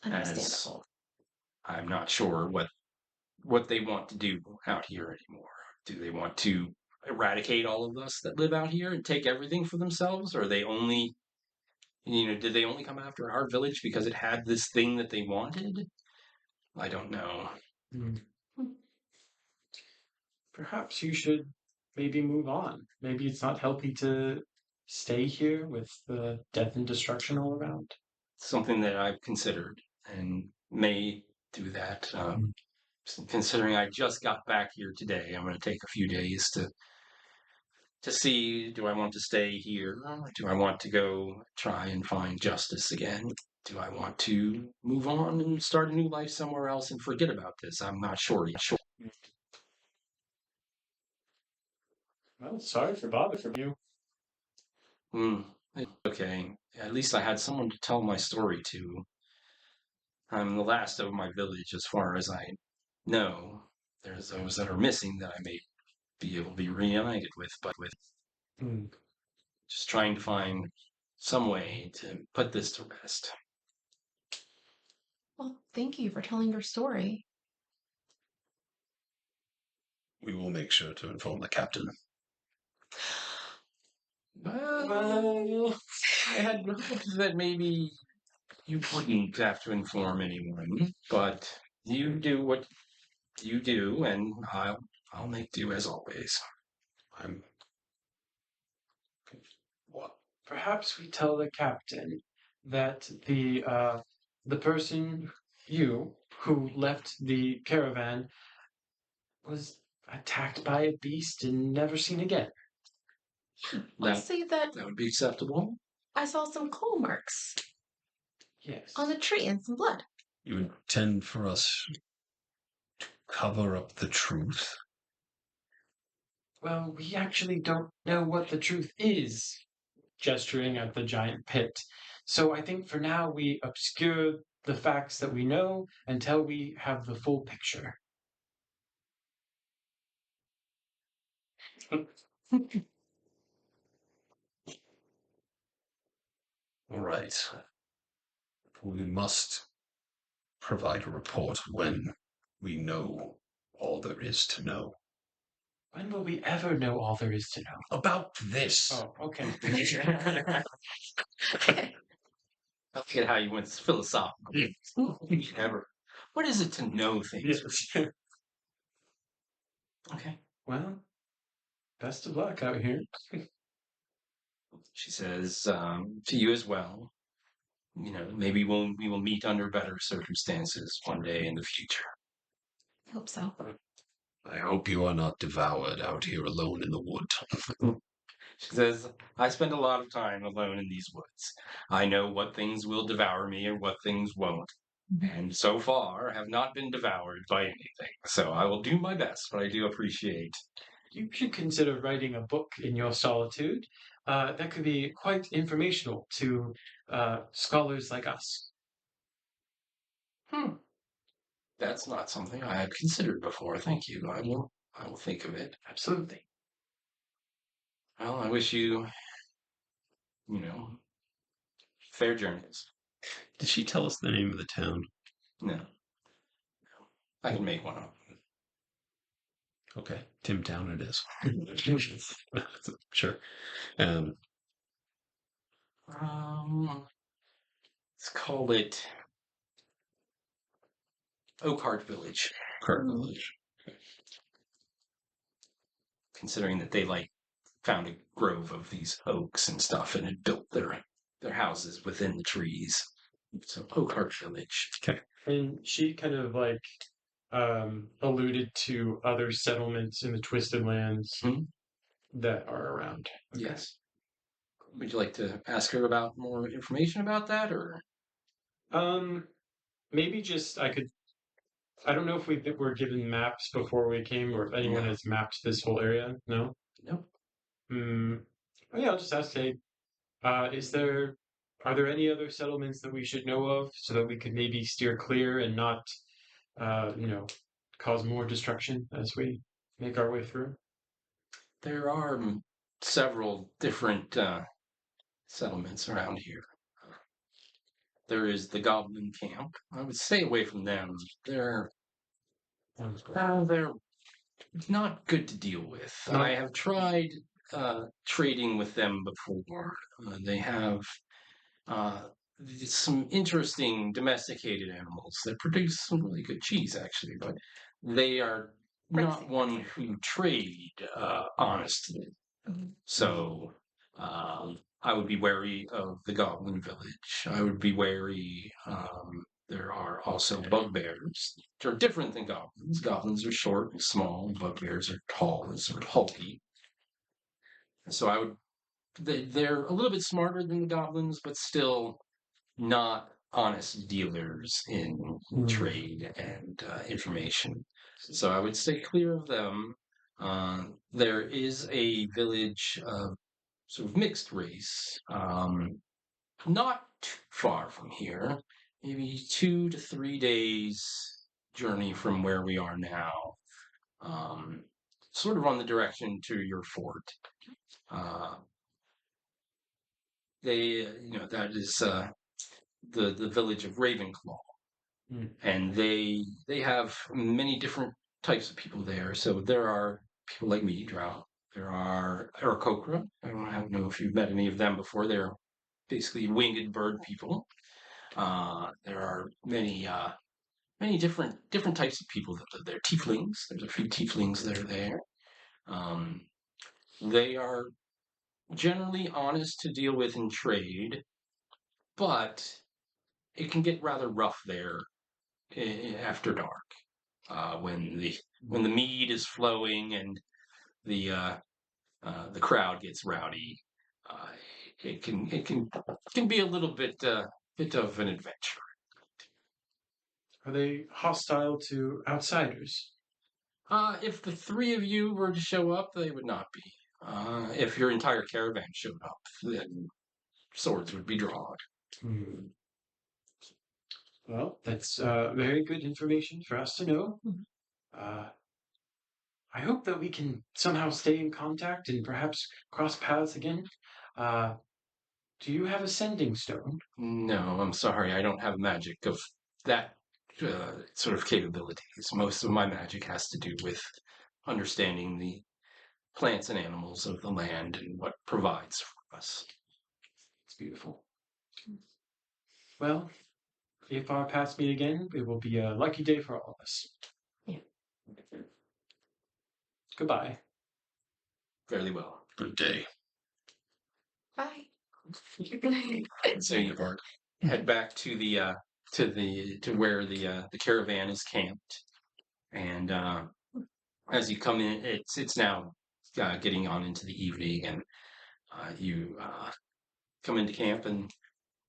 as Understandable. I'm not sure what they want to do out here anymore. Do they want to eradicate all of us that live out here and take everything for themselves? Or are they only, did they only come after our village because it had this thing that they wanted? I don't know. Hmm. Hmm. Perhaps you should maybe move on. Maybe it's not healthy to stay here with the death and destruction all around. Something that I've considered and may do that. Considering I just got back here today, I'm going to take a few days to see, do I want to stay here? Do I want to go try and find justice again? Do I want to move on and start a new life somewhere else and forget about this? I'm not sure yet. Well, sorry for bothering you. Hmm. Okay. At least I had someone to tell my story to. I'm the last of my village as far as I know. There's those that are missing that I may be able to be reunited with, but with Hmm. just trying to find some way to put this to rest. Well, thank you for telling your story. We will make sure to inform the captain. Well, I had hoped that maybe you wouldn't have to inform anyone, but you do what you do, and I'll make do as always. I'm. What? Perhaps we tell the captain that the person you who left the caravan was attacked by a beast and never seen again. I'll That say that that would be acceptable. I saw some claw marks Yes. on the tree and some blood. You intend for us to cover up the truth? Well, we actually don't know what the truth is, gesturing at the giant pit. So I think for now we obscure the facts that we know until we have the full picture. All right. We must provide a report when we know all there is to know. When will we ever know all there is to know? About this. Oh, okay. I forget how you went philosophical. Ever. What is it to know things? Yes. Okay. Well, best of luck out here. She says to you as well. Maybe we will meet under better circumstances one day in the future. I hope so. I hope you are not devoured out here alone in the wood. She says, I spend a lot of time alone in these woods. I know what things will devour me and what things won't. And so far have not been devoured by anything. So I will do my best, but I do appreciate. You should consider writing a book in your solitude. That could be quite informational to scholars like us. That's not something I had considered before. Thank you. I will think of it. Absolutely. Well, I wish you, fair journeys. Did she tell us the name of the town? No. I can make one up. Okay, Tim Town it is. Sure. Let's call it Oakart Village. Oakart Village. Considering that they found a grove of these oaks and stuff and had built their houses within the trees. So Oakart Village. Okay. And she kind of alluded to other settlements in the Twisted Lands Hmm? that are around. Yes. Would you like to ask her about more information about that, or? Um, maybe just I could. I don't know if we were given maps before we came, or if anyone No. has mapped this whole area. No. Nope. Hmm. Oh, yeah, I'll just ask. Hey, is there? Are there any other settlements that we should know of so that we could maybe steer clear and not, you know, cause more destruction as we make our way through? There are several different settlements around here. There is the Goblin Camp. I would stay away from them. They're not good to deal with. No. I have tried trading with them before. They have uh, some interesting domesticated animals that produce some really good cheese, actually, but they are not one who trade honestly. So I would be wary of the Goblin Village. I would be wary. There are also bugbears, which are different than goblins. Goblins are short and small. Bugbears are tall and sort of hulky. So I would. They're a little bit smarter than the goblins, but still not honest dealers in trade and information. So I would stay clear of them. There is a village of sort of mixed race, not too far from here, maybe 2 to 3 days journey from where we are now, um, sort of on the direction to your fort. Uh, that is the village of Ravenclaw. And they have many different types of people there. So there are people like me, Drow. There are Aarakocra. I don't know if you've met any of them before. They're basically winged bird people. There are many different types of people that live there. Tieflings. There's a few tieflings that are there. Um, they are generally honest to deal with in trade, but it can get rather rough there after dark. When the mead is flowing and the the crowd gets rowdy, uh, it can be a little bit of an adventure. Are they hostile to outsiders? If the three of you were to show up, they would not be. If your entire caravan showed up, then swords would be drawn. Hmm. Well, that's very good information for us to know. Uh, I hope that we can somehow stay in contact and perhaps cross paths again. Uh, do you have a sending stone? No, I'm sorry, I don't have magic of that sort of capabilities. Most of my magic has to do with understanding the plants and animals of the land and what provides for us. It's beautiful. Well, if our paths meet again, it will be a lucky day for all of us. Yeah. Goodbye. Fairly well. Good day. Bye. So you head back to to where the caravan is camped, and as you come in, it's now getting on into the evening, and you come into camp, and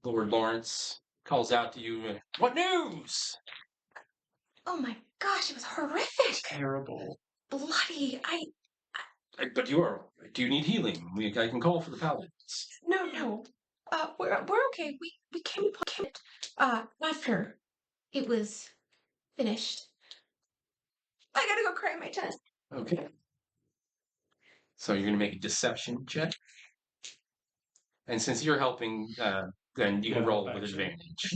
Lord Lawrence calls out to you, "What news?" Oh my gosh, it was horrific. Terrible. Bloody. But do you need healing? I can call for the paladins. No. We're okay. We came it after it was finished. I gotta go cry my tent. Okay. So you're going to make a deception check. And since you're helping, then you can roll with actually. advantage.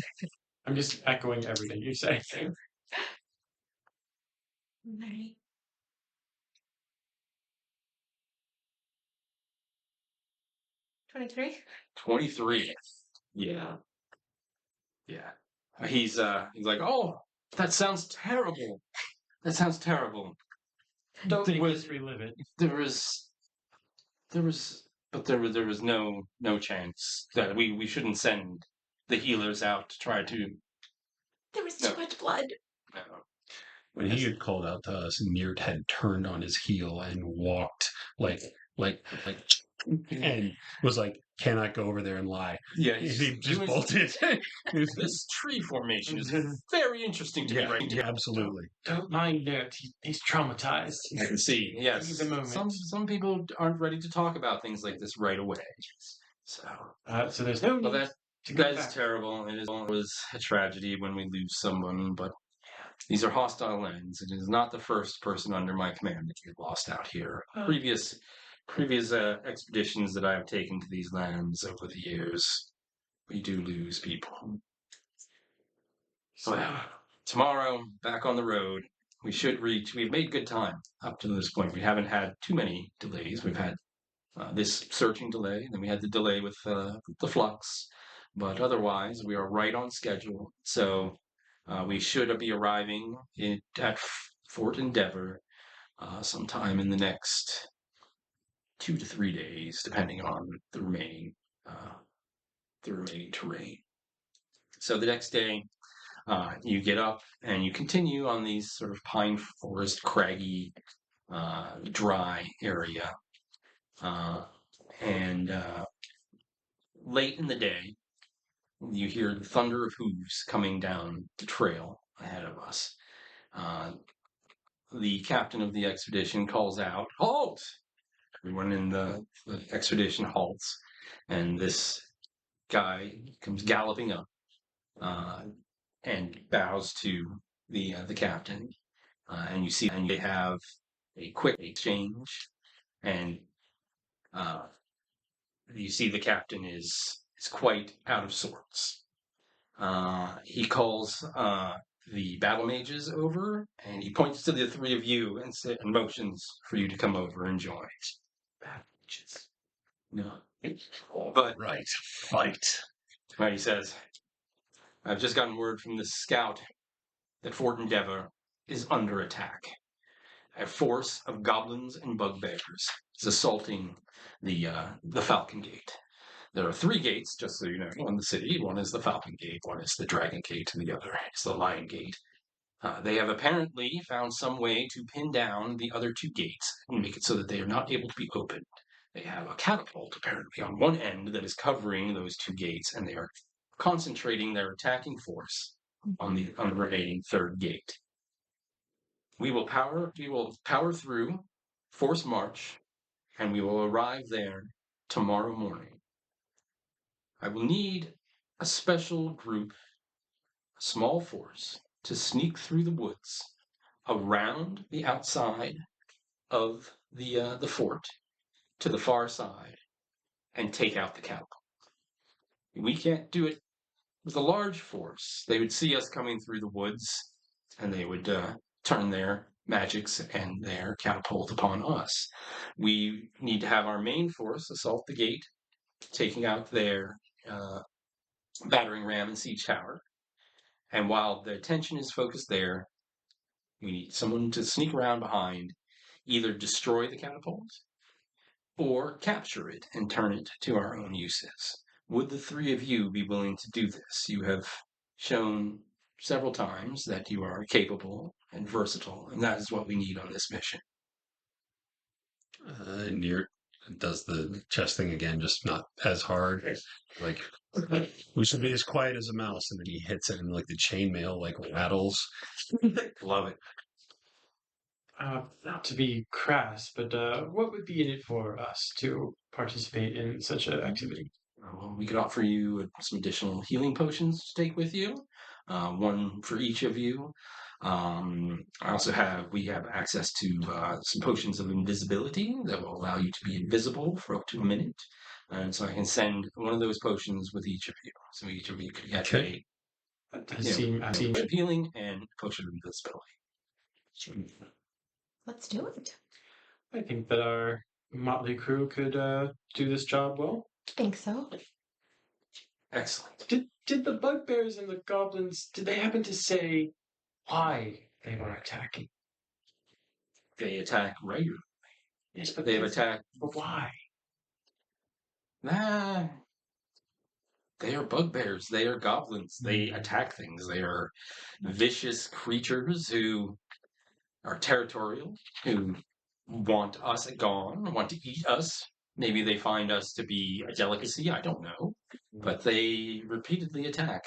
I'm just echoing everything you say. Right. 23. 23. Yeah. Yeah. He's like, "Oh, that sounds terrible. That sounds terrible. Don't make us relive it. There was there was no chance that we shouldn't send the healers out to try to There was too much blood. no. When he had called out to us, Mirt had turned on his heel and walked like, and was like, "Cannot go over there and lie." Yeah, He just doing- bolted. This tree formation is very interesting to me right now. Absolutely. Don't mind Nert. He's traumatized. I can see. Yes, Give him a moment. some people aren't ready to talk about things like this right away. So, So there's no well, need to go that is back. terrible. It was a tragedy when we lose someone, but these are hostile lands. It is not the first person under my command that we've lost out here. Oh. Previous expeditions that I have taken to these lands over the years, we do lose people. Well, tomorrow, back on the road, we've made good time up to this point. We haven't had too many delays. We've had this searching delay, then we had the delay with the flux, but otherwise, we are right on schedule. So we should be arriving at Fort Endeavor sometime in the next 2 to 3 days, depending on the remaining terrain. So the next day, you get up and you continue on these sort of pine forest, craggy, dry area. And late in the day, you hear the thunder of hooves coming down the trail ahead of us. The captain of the expedition calls out, "Halt!" Everyone in the expedition halts, and this guy comes galloping up and bows to the captain. And you see, and they have a quick exchange, and you see the captain is quite out of sorts. He calls the battle mages over, and he points to the three of you and motions for you to come over and join. Battle mages. No. But Right. Fight. he says, "I've just gotten word from the scout that Fort Endeavor is under attack. A force of goblins and bugbears is assaulting the Falcon Gate. There are 3 gates, just so you know, in the city. One is the Falcon Gate, one is the Dragon Gate, and the other is the Lion Gate. They have apparently found some way to pin down the other 2 gates and make it so that they are not able to be opened. They have a catapult, apparently, on one end that is covering those 2 gates, and they are concentrating their attacking force on the remaining 3rd gate. We will power through, force march, and we will arrive there tomorrow morning. I will need a special group, a small force, to sneak through the woods around the outside of the fort to the far side and take out the catapult. We can't do it with a large force. They would see us coming through the woods, and they would turn their magics and their catapult upon us. We need to have our main force assault the gate, taking out their battering ram and siege tower. And while the attention is focused there, we need someone to sneak around behind, either destroy the catapult or capture it and turn it to our own uses. Would the 3 of you be willing to do this? You have shown several times that you are capable and versatile, and that is what we need on this mission. Niert does the chest thing again, just not as hard. Like, we should be as quiet as a mouse, and then he hits it, and like the chainmail like rattles. Love it. Not to be crass, but what would be in it for us to participate in such an activity? Well, we could offer you some additional healing potions to take with you, 1 for each of you. We have access to some potions of invisibility that will allow you to be invisible for up to a minute. And so I can send one of those potions with each of you. So each of you could get That does seem potion of healing and potion of invisibility. Let's do it. I think that our motley crew could do this job well. I think so. Excellent. Did the bugbears and the goblins, did they happen to say why they were attacking? They attack regularly. Yes, but They've attacked. But why? Nah. They are bugbears. They are goblins. They attack things. They are vicious creatures who are territorial, who want us gone, want to eat us. Maybe they find us to be a delicacy, I don't know. But they repeatedly attack.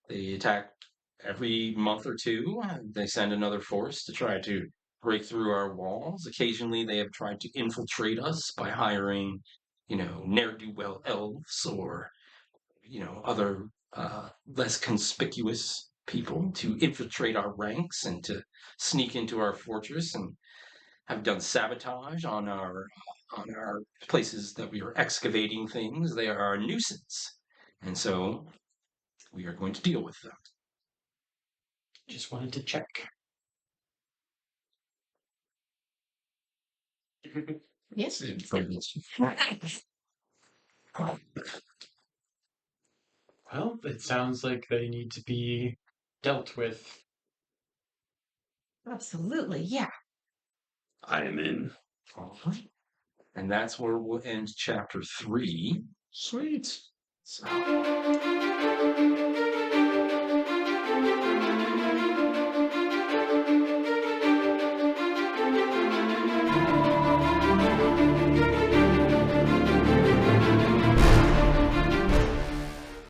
They attack every month or two. They send another force to try to break through our walls. Occasionally, they have tried to infiltrate us by hiring, ne'er-do-well elves or, other less conspicuous people to infiltrate our ranks and to sneak into our fortress and have done sabotage on our places that we are excavating things. They are a nuisance, and so we are going to deal with them. Just wanted to check. Yes. Well, it sounds like they need to be dealt with. Absolutely. Yeah. I am in. All right. And that's where we'll end chapter 3. Sweet. So.